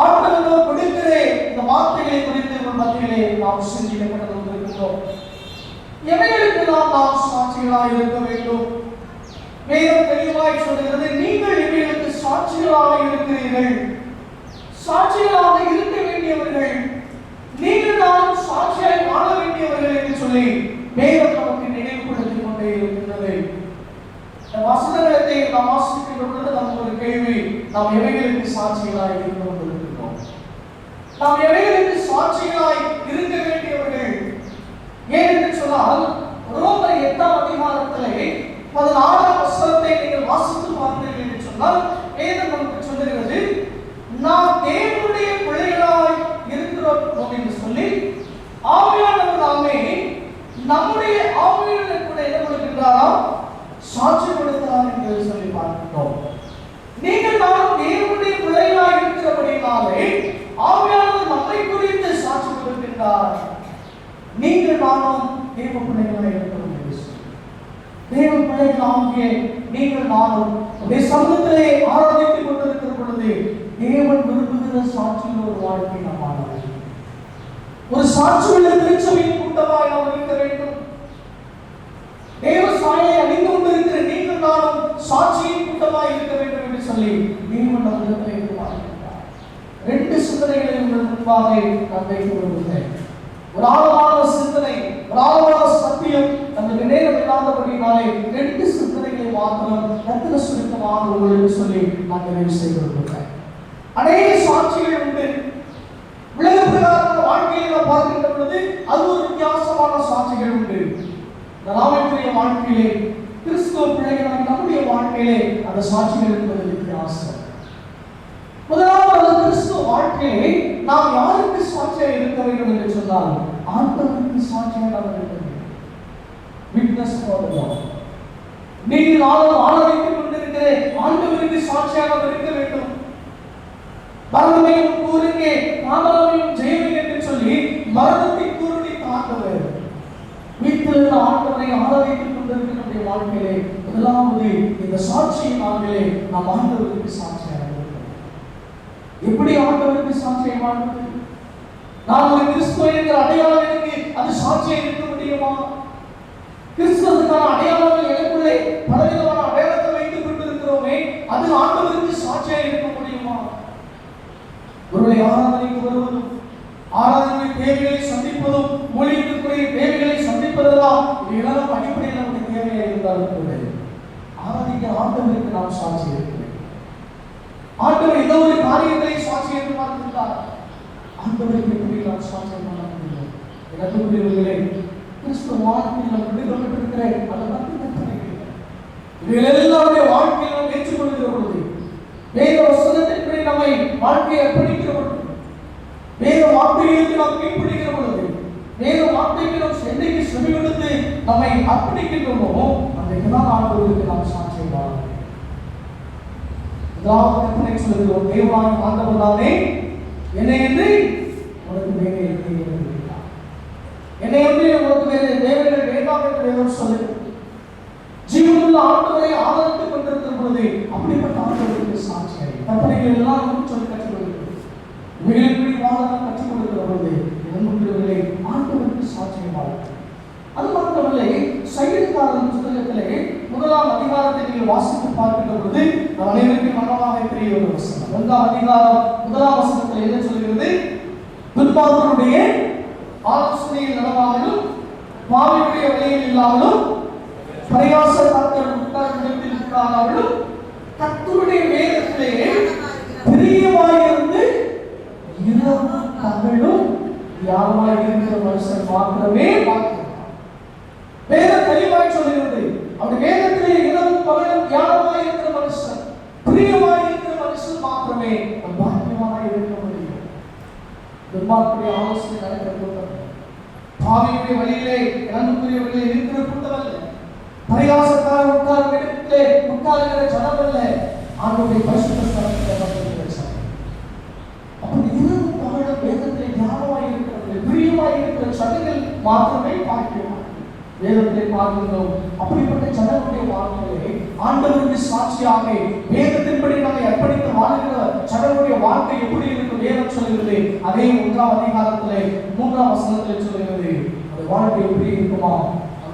ஆண்டவர் கொடுக்கிற இந்த வார்த்தைகளை குறித்து ஒரு மத்தியிலே நாம் சிந்திக்கப்பட்டு கொண்டிருக்கின்றோம். எவைகளுக்கு நாம் சாட்சிகளாக இருக்க வேண்டும்? வேதம் தெளிவாய் சொல்கிறது, நீங்கள் இவைகளுக்கு சாட்சிகளாக இருக்கிறீர்கள். சாட்சிகளாக இருக்க வேண்டியவர்கள், நீங்கள் நாம் சாட்சியாய் வாழ வேண்டியவர்கள் என்று சொல்லி வேதம் நமக்கு நினைவுபடுத்திக் கொண்டே இருக்கின்றது. வசனங்களை நாம் வாசிக்கின்ற பொழுது நமக்கு ஒரு கேள்வி, நாம் எவைகளுக்கு சாட்சிகளாய் இருந்து கொண்டிருக்கிறோம்? நாம் எவைகளுக்கு சாட்சிகளாய் இருக்க வேண்டியவர்கள்? ஏனென்று சொன்னால் ரோமர் 8ஆம் அதிகாரத்திலே 16ஆம் வசனத்தை நீங்கள் வாசித்து பார்த்தீர்கள் என்று சொன்னால் வேதம் நமக்கு சொல்லுகிறது, நாம் தேவனுடைய பிள்ளைகளாய் இருக்கிறோம் என்று சொல்லி ஆவியானவர் நாமே நம்முடைய ஆவியானவர் கூட என்ன கொடுக்கின்றாரா? சாட்சி கொடுக்கிறார் என்று சொல்லி பார்க்கிறோம். நீங்கள் நாம் தேவனுடைய பிள்ளைகளாய் இருக்கிறபடினாலே ஆவியானவர் நம்மை குறித்து சாட்சி கொடுக்கின்றார். நீங்கள் நானும் தேவ பிள்ளைகளாய் இருக்கிறோம். தேவ பிள்ளைகளாகிய நீங்கள் நானும் உடைய சமூகத்திலே ஆராதித்துக் கொண்டிருக்கிற பொழுது தேவன் விரும்புகிற சாட்சியில் ஒரு வாழ்க்கை நாம் வாழ வேண்டும். ஒரு சாட்சியுள்ள திருச்சபையின் கூட்டமாய் நாம் இருக்க வேண்டும். தேவ சாயலை அணிந்து கொண்டிருக்கிற நீங்கள் நானும் சாட்சியின் கூட்டமாய் இருக்க வேண்டும் என்று சொல்லி தேவன் நம்மிடத்தில் எதிர்பார்க்கிறார். 2 சிந்தனைகளை உங்கள் முன்பாக நான் வைத்து விரும்புகிறேன். ஒரு ஆழமான சிந்தனை, ஒரு ஆழமான சத்தியம் நமக்கு நேரம் இல்லாதபடினாலே 2 சிந்தனைகளை மாத்திரம் ரத்தின சுருக்கமாக உங்களுக்கு சொல்லி நான் நிறைவு செய்து கொள்கிறேன். அநேக சாட்சிகள் உண்டு. உலக பிரகார வாழ்க்கையை நாம் பார்க்கின்ற பொழுது அது ஒரு வித்தியாசமான சாட்சிகள் உண்டு. நாமென்றைய வாழ்க்கையிலே கிறிஸ்துவ பிள்ளைகளாக நம்முடைய வாழ்க்கையிலே அந்த சாட்சிகள் என்பது வித்தியாசம். முதலாவது கிறிஸ்துவ வாழ்க்கையை நாம் யாருக்கு சாட்சியாக இருக்க வேண்டும் என்று சொன்னால் ஆண்டவருக்கு சாட்சியாக நாம் இருக்க வேண்டும். Witness for the Lord. நீங்கள் ஆராதித்துக் கொண்டிருக்கிற ஆண்டவருக்கு சாட்சியாக இருக்க வேண்டும். மரணமையும் கூறுங்க, பாதாளமையும் ஜெயிலுங்க என்று சொல்லி மரணத்தை கூறி ஆண்டவர் வீட்டில் ஆண்டவரை ஆராதித்துக் கொண்டிருக்கிற நம்முடைய வாழ்க்கையிலே முதலாவது இந்த சாட்சியின் நாளிலே நாம் ஆண்டவருக்கு சாட்சியாக இருக்கிறோம். எப்படி ஆண்டவருக்கு சாட்சியை வாழ்வது? நான் ஒரு கிறிஸ்துவ என்கிற அடையாளம் எனக்கு அது சாட்சியை இருக்க முடியுமா? கிறிஸ்துவத்துக்கான அடையாளங்கள் எனக்குள்ளே பலவிதமான அடையாளத்தை வைத்துக் கொண்டிருக்கிறோமே, அது ஆண்டவருக்கு சாட்சியாக இருக்க முடியுமா? ஒருவரை ஆராதனைக்கு வருவதும் ஆராதனை தேவைகளை சந்திப்பதும் மொழிக்குரிய தேவைகளை சந்திப்பதெல்லாம் இதெல்லாம் அடிப்படையில் நமக்கு தேவையாக இருந்தாலும் கூட ஆராதிக்கிற ஆண்டவருக்கு நாம் சாட்சி இருக்கிறேன். ஆண்டவர் ஏதோ ஒரு காரியங்களை சாட்சி என்று பார்த்திருந்தார். ஆண்டவருக்கு எப்படி நாம் சாட்சி பண்ண முடியும்? எனக்கு புரியவில்லை. கிறிஸ்துவ வாழ்க்கையில் நாம் விடுதலைப்பட்டிருக்கிற அதை பற்றி இவைகளெல்லாருடைய வாழ்க்கையில் நாம் ஏற்றுக்கொள்கிற பொழுது வேத வசனத்தின்படி நம்மை வாழ்க்கையை அர்ப்பணிக்கிற பொழுது வேத வார்த்தைகளுக்கு நாம் கீழ்ப்படிக்கிற பொழுது வேத வார்த்தைக்கு நாம் சென்னைக்கு செவி கொடுத்து நம்மை அர்ப்பணிக்கின்றோமோ அன்றைக்குதான் ஆண்டவருக்கு நாம் சாட்சியை வாழ வேண்டும். முதலாவது கற்பனை சொல்லுகிற ஒரு தேவனான ஆண்டவர் தானே என்னை என்று உனக்கு வேறு இருக்கிறார். என்னை என்று உனக்கு வேறு தேவைகள் வேண்டாம் என்று வேதம் சொல்லுகிறது. ஜீவனுள்ள ஆண்டவரை ஆராதித்துக் கொண்டிருக்கிற பொழுது அப்படிப்பட்ட ஆண்டவருக்கு சாட்சியாக கற்பனைகள் எல்லாம் சொல்லி கற்றுக்கொள்கிறது. இவைகளின்படி பொழுது நண்பர்களே ஆண்டவருக்கு சாட்சியமாக. அது மட்டுமல்ல, சங்கீதக்காரன் புத்தகத்திலே 1ஆம் அதிகாரத்தை நீங்கள் வாசித்து பார்க்கின்ற பொழுது நம் அனைவருக்கும் மனமாக தெரிய ஒரு வசனம். 1ஆம் அதிகாரம் 1ஆம் வசனத்தில் என்ன சொல்கிறது? துன்மார்க்கனுடைய ஆலோசனையில் நடவாமலும் பாவியுடைய வழியில் இல்லாமலும் பரியாசக்காரர் உட்கார்ந்திடத்தில் உட்காராமலும் கர்த்தருடைய வேதத்திலே பிரியமாயிருந்து இரவு பகலும் தியானமாய் இருக்கிற மனுஷன் மாத்திரமே பார்க்கிறார். வேதம் தெளிவாய் சொல்கிறது, அப்படி வேதத்திலே இரவு பகலும் தியானமாய் இருக்கிற மனுஷன், பிரியமாய் இருக்கிற மனுஷன் மாத்திரமே பாக்கியமாய் இருக்க முடியும். துன்மார்க்கனுடைய ஆலோசனை நடக்கிற கூட்டம், பாவியுடைய வழியிலே இறந்துக்குரிய வழியிலே இருக்கிற கூட்டம் அல்ல, பரியாசக்காரர் உட்கார்ந்த இடத்திலே உட்கார்கிற ஜனம் அல்ல, ஆண்டவருடைய பரிசுத்த ஸ்தலத்திலே வந்திருக்கிற ஜனம். அப்படி இரவு பகலும் வேதத்திலே தியானமாய் இருக்கிறவர்கள், பிரியமாய் இருக்கிற ஜனங்கள் மாத்திரமே பாக்கியமாய் வேதத்தை பார்க்கிறோம். அப்படிப்பட்ட ஜனங்களுடைய வாழ்க்கையை ஆண்டவருக்கு சாட்சியாக வேதத்தின்படி நம்மை அர்ப்பணித்து வாழ்கிற ஜனங்களுடைய வாழ்க்கை எப்படி இருக்கு வேதம் சொல்கிறது. அதே 1ஆம் அதிகாரத்திலே 3ஆம் வசனத்திலே சொல்கிறது, அந்த வாழ்க்கை எப்படி இருக்குமா?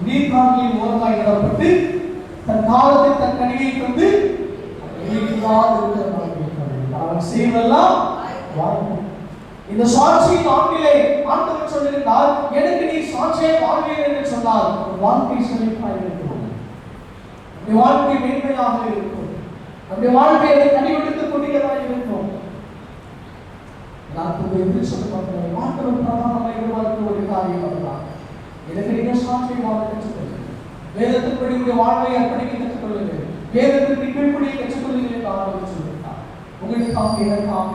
நீர்கால்களின் ஓரமாய் நடப்பட்டு தன் காலத்தை தன் கனியை தந்து அவன் செய்வதெல்லாம் வாழ்க்கை. இந்த சாட்சியின் ஆண்டிலே ஆண்டவர் சொல்லியிருந்தால், எனக்கு நீ சாட்சியை வாழ்வீர் என்று சொன்னால் வாழ்க்கை செழிப்பாக இருக்கும், நம்முடைய வாழ்க்கை மேன்மையாக இருக்கும், நம்முடைய வாழ்க்கையை கனிவெடுத்துக் கொண்டதாக இருக்கும். ஆண்டவர் பிரதானமாக எதிர்பார்க்கிற ஒரு காரியம் அதுதான். எனக்கு நீங்க சாட்சியை வாழ கற்றுக்கொள்ளுங்கள், வேதத்தின்படி உடைய வாழ்வை அர்ப்பணிக்க கற்றுக்கொள்ளுங்கள், வேதத்திற்கு கீழ்ப்படியை கற்றுக்கொள்ளுங்கள் என்று ஆண்டவர் சொல்லியிருந்தார். உங்களுக்காக எனக்காக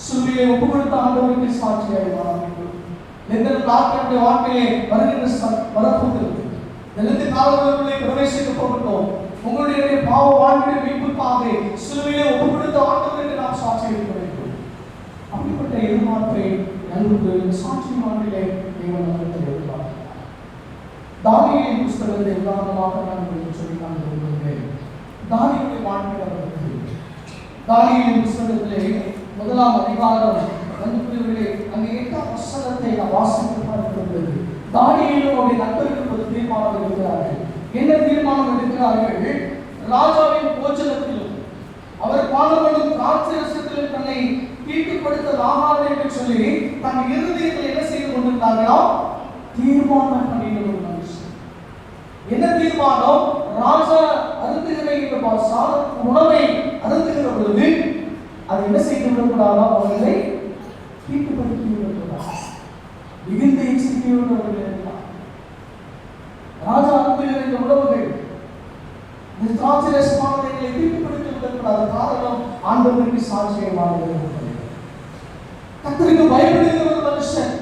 சிலுவையை ஒப்பு கொடுத்த ஆண்டவருக்கு சாட்சியாக வாழ வேண்டும். எந்த நாட்களுடைய வாழ்க்கையை வருகின்ற வரப்போகிறது, எந்த காலங்களுக்குள்ளே பிரவேசிக்க போகிறோம், உங்களுடைய பாவ வாழ்க்கையை மீட்புக்காக சிலுவையை ஒப்பு கொடுத்த ஆண்டவருக்கு நாம் சாட்சி இருக்க வேண்டும். அப்படிப்பட்ட எதிர்பார்ப்பை நண்பர்கள் சாட்சி வாழ்க்கையை தேவன் நமக்கு எதிர்பார்க்கிறார். தானியேலின் புஸ்தகத்தை உதாரணமாக நான் உங்களுக்கு சொல்லி நான் விரும்புகிறேன். தானியேலின் வாழ்க்கை வருகிறது. தானியேலின் புஸ்தகத்திலே 1ஆம் அதிகாரம் நண்பர்களே அங்கே 8ஆம் வசனத்தை நாம் வாசித்து பார்க்கிறது. தானியேலும் அவருடைய நண்பர்கள் ஒரு தீர்மானம் எடுக்கிறார்கள். என்ன தீர்மானம் எடுக்கிறார்கள்? ராஜாவின் போஜனத்திலும் அவர் பாடுபடும் திராட்சரசத்திலும் தன்னை தீட்டுப்படுத்தலாகாது என்று சொல்லி தன் இருதயத்தில் என்ன செய்து கொண்டிருந்தார்களோ தீர்மானம் பண்ணின ஒரு மனுஷன். என்ன தீர்மானம்? ராஜா அருந்துகிற இந்த உணவை அருந்துகிற பொழுது அது என்ன செய்து விடக்கூடாதா? அவர்களை தீட்டுப்படுத்தி விடக்கூடாது, மிகுந்த எச்சரிக்கையோடு அவர்கள் இருந்தார். ராஜா அருந்துகிற இந்த உணவுகள் இந்த திராட்சரசமானதை தீட்டுப்படுத்தி விடக்கூடாது. காரணம் ஆண்டவருக்கு சாட்சியை வாழ்கிறது. கர்த்தருக்கு பயப்படுகிற ஒரு மனுஷன்.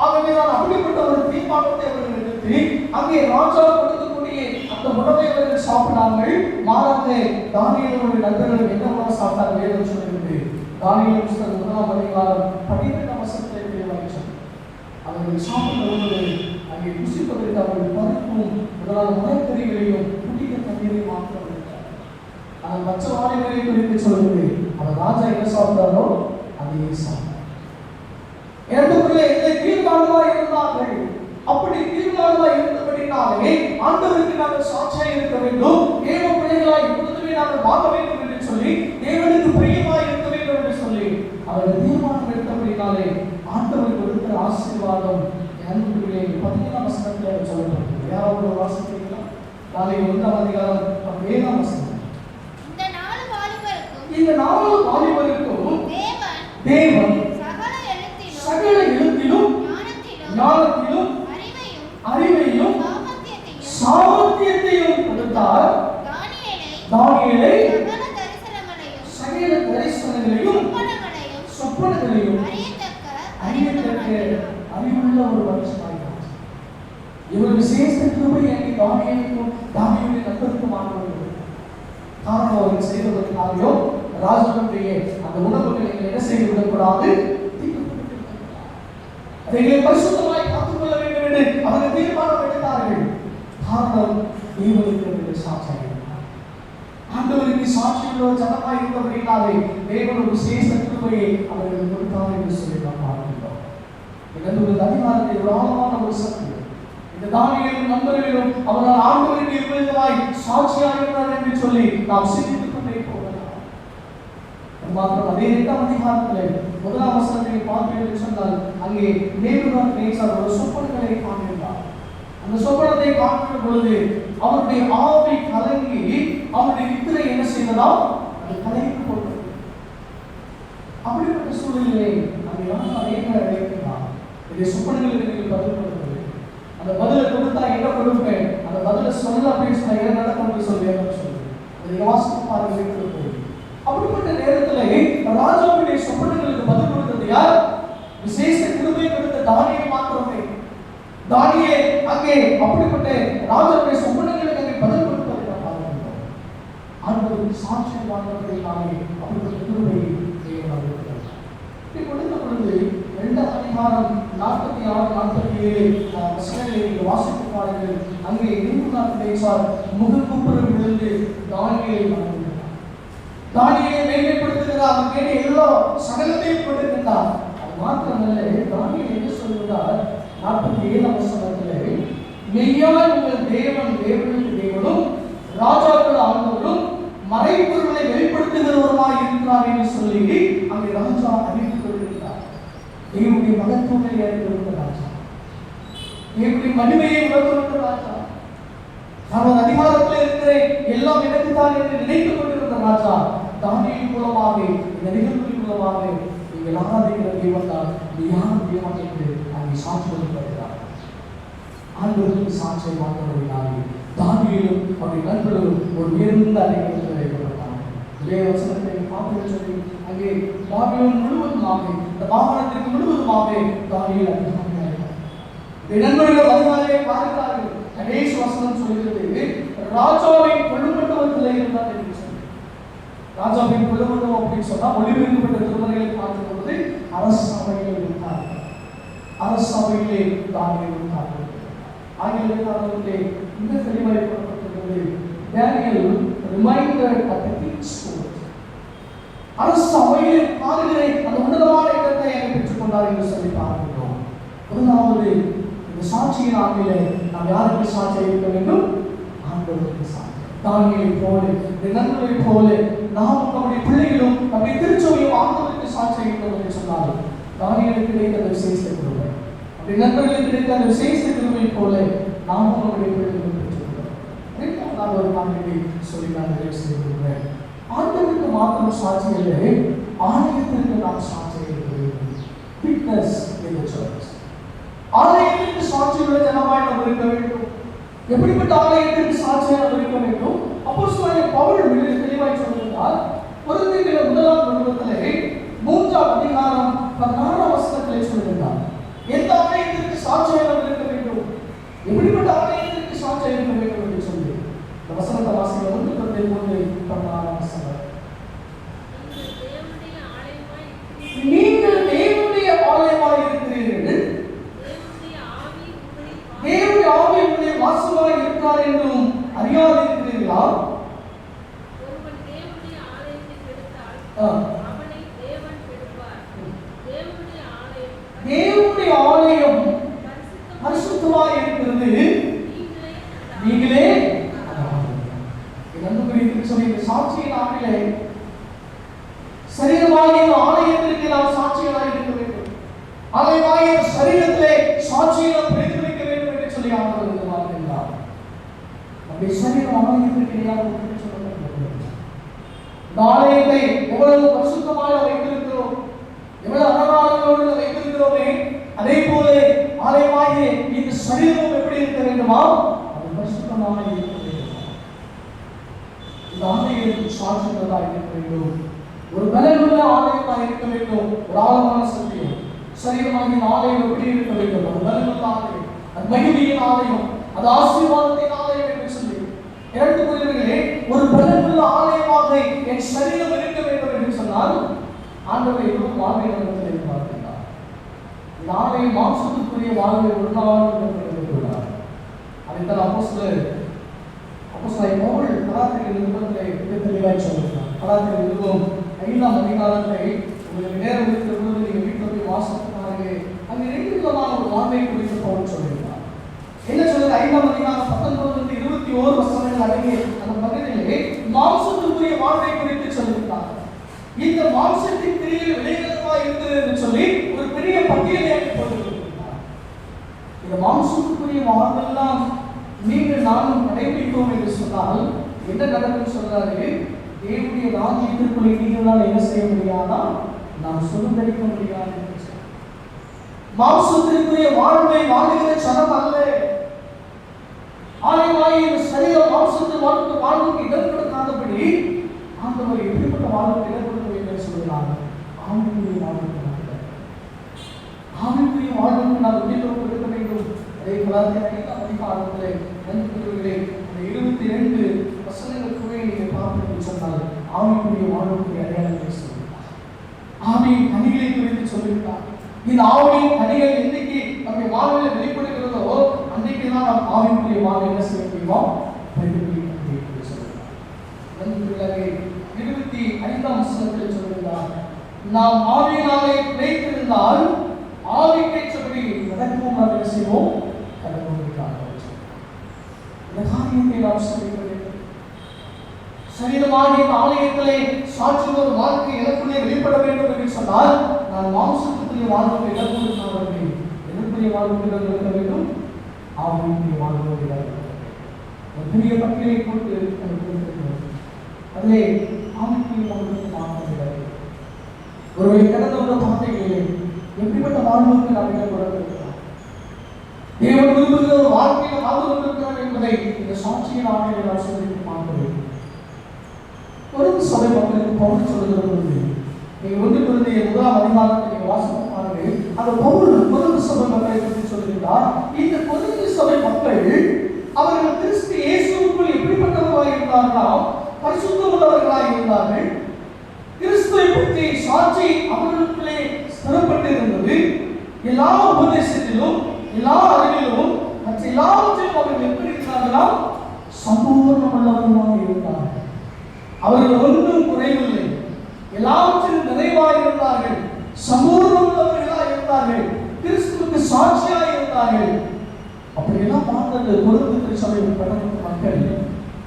ஆகவே நான் அப்படிப்பட்ட ஒரு தீர்மானத்தை அவர்கள் எடுத்து அங்கே ராஜா கொடுக்கக்கூடிய அந்த உணவை அவர்கள் சாப்பிடாமல் மாறாக தானியேலுடைய நண்பர்கள் என்ன உணவு சாப்பிட்டாங்க வேதம் சொல்கிறது. தானியேல் புஸ்தகம் 1ஆம் அதிகாரம் 12ஆம் வசனத்தை தெளிவாயிற்று. அவர்கள் சாப்பிட்ட உணவை அங்கே புசிப்பதற்கு அவர்கள் பருப்பும் முதலான மரக்கறிகளையும் குடிக்க தண்ணீரையும் மாற்றம் வைத்தார். ஆனால் மற்ற வாழைகளை குறித்து சொல்கிறது, அவர் ராஜா என்ன சாப்பிட்டாரோ அதையே சாப்பிட்டார். எனக்குள்ளே எந்த தீர்மானமாக இருந்தார்கள். அப்படி தீர்மானமாக இருந்தபடினாலே ஆண்டவருக்கு நாங்கள் சாட்சியாக இருக்க வேண்டும், தேவ பிள்ளைகளாய் எப்பொழுதுமே நாங்கள் வாழ வேண்டும் என்று சொல்லி தேவனுக்கு பிரியமாய் இருக்க வேண்டும் என்று சொல்லி அவர்கள் தீர்மானம் எடுத்தபடினாலே ஆண்டவர் கொடுத்த ஆசீர்வாதம் அன்புக்குள்ளே 15ஆம் வசனத்தில் சொல்லப்பட்டது. யாராவது ஒரு வாசிக்கிறீங்களா? நாளை 1ஆம் அதிகாரம் 7ஆம் வசனம். இந்த 4 வாலிபருக்கும் தேவன் சகல எழுத்திலும் ஞானத்திலும் அறிவையும் சாமர்த்தியத்தையும் கொடுத்தார். தானியேலை சகல தரிசனங்களையும் சொப்பனங்களையும் அறியத்தக்க அறிவுள்ள ஒரு மனுஷனாகிறார். இவர் விசேஷ கிருபை அங்கே தானியேலுக்கும் தானியேலுடைய நண்பருக்கும் ஆண்டவர். காரணம் அவர்கள் செய்த ஒரு காரியம், ராஜனுடைய அந்த உணவுகளை என்ன செய்து விடக்கூடாது, அதை பரிசுத்தமாய் காத்துக்கொள்ள வேண்டும் என்று அவர்கள் தீர்மானம் எடுத்தார்கள். காரணம் தேவனுக்கு சாட்சியாக ஆண்டவருக்கு சாட்சியுள்ள ஜனமாய் இருந்தபடினாலே தேவன் ஒரு விசேஷ கிருபையை அவர்கள் கொடுத்தார் என்று சொல்லி நாம் பார்க்கிறோம். இந்த அதிகாரத்தை ஒரு ஆழமான ஒரு சக்தி. இந்த தானியேலும் நண்பர்களும் அவரால் ஆண்டவருக்கு விரோதமாய் சாட்சியாக இருந்தார் என்று சொல்லி நாம் சிந்தித்துக் கொண்டே போகலாம். மாத்திரம் அதே 8ஆம் அதிகாரத்தில் 1ஆம் வசனத்தை பார்ப்பீர்கள் சொன்னால் அங்கே நேபுகாத்நேச்சார் ஒரு சொப்பனங்களை காண்கிறார். அந்த சொப்பனத்தை காண்கிற பொழுது அவருடைய ஆவி கலங்கி அவருடைய நித்திரை என்ன செய்வதால் அது கலங்கி போட்டது. அப்படிப்பட்ட சூழ்நிலை அங்கே அழைக்கிறார். இதை சொப்பனங்களுக்கு நீங்கள் பதில் கொடுக்க வேண்டும். அந்த பதிலை கொடுத்தா என்ன கொடுப்பேன், அந்த பதிலை சொல்ல அப்படின்னு சொன்னா என்ன நடக்கும் சொல்லி அதை வாசித்து பாருங்கள். அப்படிப்பட்ட நேரத்தில் ராஜாவுடைய சொப்பனங்களுக்கு பதில் கொடுத்தது யார்? விசேஷ கிருபை கொடுத்த தானியேல் மாத்திரமே. தானியேல் அங்கே அப்படிப்பட்ட ராஜாவுடைய சொப்பனங்களுக்கு அங்கே பதில் கொடுப்பதை நாம் பார்க்கிறோம். ஆண்டவருக்கு சாட்சியம் வாழ்ந்தவர்களாலே அப்படிப்பட்ட கிருபையை தேவனாக இருக்கிறார். கொடுத்த பொழுது 2ஆம் அதிகாரம் 46-47 வசனங்களை வாசித்து பாருங்கள். அங்கே நேபுகாத்நேச்சார் முகக்குப்புறம் விழுந்து தானியேலை வணங்குகிறார். தானியேலை மேன்மைப்படுத்துகிறார். அவன் கேட்ட எல்லா சகலத்தையும் கொடுக்கின்றார். அது மாத்திரமல்ல, தானியேல் என்ன சொல்கிறார்? 47ஆம் வசனத்தில் மெய்யாய் உங்கள் தேவன் தேவனுக்கு தேவனும் ராஜாக்கள் ஆண்டவரும் மறைபொருளை வெளிப்படுத்துகிறவருமாய் இருக்கிறார் என்று சொல்லி அங்கே ராஜா அறிவித்துக் கொண்டிருக்கிறார். தேவனுடைய மகத்துவத்தை அறிவித்த ராஜா, தேவனுடைய மகிமையை உணர்ந்த ராஜா, அவர் அதிகாரத்தில் இருக்கிற எல்லாம் எனக்கு தான் என்று நினைத்துக் கொண்டிருந்த ராஜா தானியேல் மூலமாக இந்த நிகழ்வுகளின் மூலமாக நீங்கள் ஆராதிக்கிற தேவன் தான் மெய்யான தேவன் என்று அங்கே சாட்சி கொடுக்கிறார். ஆண்டவருக்கு சாட்சியை வாங்குவதற்காக தானியேலும் அவருடைய நண்பர்களும் ஒரு உயர்ந்த அடையாளத்தில் வைக்கப்பட்டார். இதே வசனத்தை பார்த்து சொல்லி அங்கே பாபிலோன் முழுவதுமாக இந்த மாகாணத்திற்கு முழுவதுமாக தானியேல் அதிகாரியாகிறார். நண்பர்கள் அதிகாரியை பார்க்கிறார்கள். கணேஷ் வசனம் சொல்கிறது ராஜாவின் கொள்ளுமண்டபத்தில் இருந்தார் என்று சொல்லி. ராஜாவின் கொள்ளுமண்டபம் அப்படின்னு சொன்னா ஒளிபெருக்கப்பட்ட திருமறைகளை பார்க்கும் பொழுது அரசவையில் இருந்தார்கள். அரசவையிலே தானியேல் இருந்தார்கள். ஆங்கிலத்திலே மிக தெளிவாக கூறப்பட்டிருக்கிறது. Daniel reminded at the king's court. அரசு அவையில் காணுகிற அந்த உன்னதமான இடத்தை அங்கே பெற்றுக் கொண்டார் என்று சொல்லி பார்க்கிறோம். முதலாவது இந்த சாட்சியின் ஆங்கிலே நாம் யாருக்கு சாட்சியாக இருக்க வேண்டும்? ஆண்டவருக்கு சாட்சி. தானியேலை போல, இந்த நண்பர்களை போல நாம் நம்முடைய பிள்ளைகளும் நம்முடைய திருச்சபையும் ஆண்டவருக்கு சாட்சியாக இருக்கிறோம் என்று சொன்னால் தானியேலுக்கு கிடைத்த அந்த விசேஷ கிருபை, அப்படி நண்பர்களுக்கு கிடைத்த அந்த விசேஷ கிருபை போல நாமும் நம்முடைய பிள்ளைகளும் பெற்றுக்கொள்கிறோம். நான் ஒரு காரியத்தை சொல்லி நான் நிறைவு செய்திருக்கிறேன். ஆண்டவருக்கு மாத்திரம் சாட்சி இல்லை, ஆலயத்திற்கு நாம் சாட்சியாக இருக்க வேண்டும். விட்னஸ் இன் தி சர்ச். ஆலயத்திற்கு சாட்சியுள்ள ஜனமாய் நாம் இருக்க வேண்டும். எப்படிப்பட்ட ஆலயத்திற்கு சாட்சியாக நாம் இருக்க வேண்டும்? அப்போஸ்தலனாகிய பவுல் மிக தெளிவாய் சொல்கிறார். கொரிந்தியர் 1ஆம் நிருபத்திலே 3ஆம் அதிகாரம் 16ஆம் வசனத்திலே சொல்கிறார், எந்த ஆலயத்திற்கு சாட்சியாக நாம் இருக்க வேண்டும், எப்படிப்பட்ட ஆலயத்திற்கு சாட்சியாக இருக்க வேண்டும் என்று சொல்லி இந்த வசனத்தை வாசிக்க 1:16 வசனம். நீங்கள் தேவனுடைய ஆலயமாய் இருக்கிறீர்கள், தேவனுடைய ஆவி உங்களில் வாசமாய் இருக்கிறார் என்றும் அறியாதிருக்கிறீர்களா? தேவனுடைய ஆலயம் பரிசுத்தமாய் இருக்கிறது, நீங்களே சாட்சியின் ஆவிலே சரீரமாகிய ஆலயத்திற்கு நாம் சாட்சிகளாக இருக்க வேண்டும். ஆலயமாகிய சரீரத்திலே சாட்சியை நாம் பிடித்து வைக்க வேண்டும் என்று சொல்லி ஆண்டவர் சொல்லுகிறார். நம்முடைய சரீரம் ஆலயத்திற்கு எல்லாம் சொல்லப்பட்டிருக்கிறது. இந்த ஆலயத்தை எவ்வளவு பரிசுத்தமாக வைத்திருக்கிறோம், எவ்வளவு அலங்காரங்களோடு வைத்திருக்கிறோமே, அதே போல ஆலயமாகிய இந்த சரீரம் எப்படி இருக்க வேண்டுமா? அது பரிசுத்தமாக இருக்க வேண்டும். இந்த ஆலயம் சாட்சிகளா இருக்க வேண்டும். ஒரு பலனுள்ள ஆலயமாக இருக்க வேண்டும். ஒரு ஆழமான சத்தியம். சரீரமாகிய ஆலயம் எப்படி இருக்க வேண்டும்? ஒரு பலனுள்ள ஆலயம், அது மகிமையின் ஆலயம், அது ஆசீர்வாதத்தின் ஆலயம் என்று சொல்லி இரண்டு குறிப்பிலே ஒரு பலனுள்ள ஆலயமாக என் சரீரம் இருக்க வேண்டும் என்று சொன்னால் ஆண்டவர் எவ்வளவு வாழ்வை நடத்தி எதிர்பார்க்கிறார். இந்த ஆலயம் மாம்சத்துக்குரிய வாழ்வை ஒரு நாள் கொண்டிருக்கிறார். அதைத்தான் அப்போஸ்தலர் பவுல் கலாத்தியர் நிருபத்திலே மிக தெளிவாய் சொல்கிறார். கலாத்தியர் நிருபம் 5ஆம் அதிகாரத்தை உங்களுக்கு நேரம் இருக்கிற பொழுது நீங்கள் வீட்டில் போய் வாசித்து பாருங்க. அங்கே 2 இந்த மாம்சத்தின் கிரியில் விளைகிறதா இருந்தது என்று சொல்லி ஒரு பெரிய பட்டியலை போட்டிருக்கிறார். இந்த மாம்சத்துக்குரிய வாதெல்லாம் நீங்கள் நானும் கடைபிடித்தோம் என்று சொன்னால் என்ன நடக்கும் சொல்றாரு? தேவனுடைய ராஜ்யத்திற்குள்ளே நீங்களால் என்ன செய்ய முடியாதா? நாம் சுதந்திரிக்க முடியாது. மாம்சத்திற்குரிய வாழ்வை வாழுகிற சனம் அல்ல. ஆலயமாய் இந்த சரீர மாம்சத்தை வாழ்வுக்கு இடம் கொடுக்காதபடி ஆண்டவர் எப்படிப்பட்ட வாழ்வுக்கு இடம் கொடுக்க வேண்டும் சொல்கிறார்? ஆவிக்குரிய வாழ்வுக்கு ஆவிக்குரிய வாழ்வுக்கு நாம் முக்கியத்துவம் கொடுக்க வேண்டும். அதே அதிகாரத்திலே நண்பர்களே அந்த 22 வசனங்களுக்குள்ளே நீங்கள் பார்த்து சொன்னால் ஆவிக்குரிய வாழ்வுக்கு அடையாளங்களை சொல்கிறார். ஆவியின் கனிகளை குறித்து சொல்லிவிட்டார். இந்த ஆவியின் கனிகள் என்னைக்கு நம்முடைய வாழ்வில் வெளிப்படுகிறதோ அன்றைக்கு தான் நாம் ஆவிக்குரிய வாழ்வை என்ன செய்ய முடியுமோ சொல்கிறார். 25ஆம் வசனத்தில் சொல்கிறார், நாம் ஆவியினாலே பிழைத்திருந்தால் ஆவிக்கேற்றபடி நடக்கவும் நாம் என்ன செய்வோம்? இந்த காரியத்தை நாம் சொல்லிக் கொள்கிறோம். சரீரமாகிய ஆலயத்திலே சாட்சியின் ஒரு வாழ்க்கை எனக்குள்ளே வெளிப்பட வேண்டும் என்று சொன்னால் நான் மாம்சத்துக்குரிய வாழ்வுக்கு இடம் கொடுக்காதவர்கள் எனக்குரிய வாழ்வுக்கு இடம் கொடுக்க வேண்டும். ஆவிக்குரிய வாழ்வுக்கு இடம் கொடுக்க வேண்டும். ஒரு பெரிய பட்டியலை போட்டு கொடுத்திருக்கிறோம். அதிலே ஆவிக்குரிய வாழ்வுக்கு மாற்றம் ஒருவரை கடந்த ஒரு வார்த்தைகளிலே எப்படிப்பட்ட வாழ்வுக்கு நாம் இடம் கொடுத்திருக்கிறோம்? தேவன் விரும்புகிற ஒரு வாழ்க்கையை வாழ்ந்து கொண்டிருக்கிறார் என்பதை இந்த சாட்சியின் ஆணையை நாம் சொல்லி பார்க்கிறோம். ஒரு சபை மக்களுக்கு பவுல் சொல்லுகிறது, நீங்க 1 கொரிந்தியர் 1ஆம் அதிகாரத்தை நீங்க வாசித்து பாருங்கள். அந்த பவுல் கொரிந்து சபை மக்களை பற்றி சொல்லுகிறார். இந்த கொரிந்து சபை மக்கள் அவர்கள் கிறிஸ்து இயேசுவுக்குள் எப்படிப்பட்டவர்களாக இருந்தார்களாம்? பரிசுத்தமுள்ளவர்களாக இருந்தார்கள். கிறிஸ்துவை பற்றி சாட்சி அவர்களுக்குள்ளே ஸ்திரப்பட்டு இருந்தது. எல்லா உபதேசத்திலும் எல்லா அறிவிலும் மற்ற எல்லாவற்றிலும் அவர்கள் எப்படி இருந்தார்களாம்? சம்பூர்ணமுள்ளவர்களாக இருந்தார்கள். அவர்கள் ஒன்றும் குறைவில்லை, எல்லாவற்றிலும் நிறைவாக இருந்தார்கள், சம்பூர்ணமுள்ளவர்களாக இருந்தார்கள், கிறிஸ்துவுக்கு சாட்சியாக இருந்தார்கள். அப்படியெல்லாம் பார்த்த கொரிந்து திருச்சபையில் பட்டணத்து மக்கள்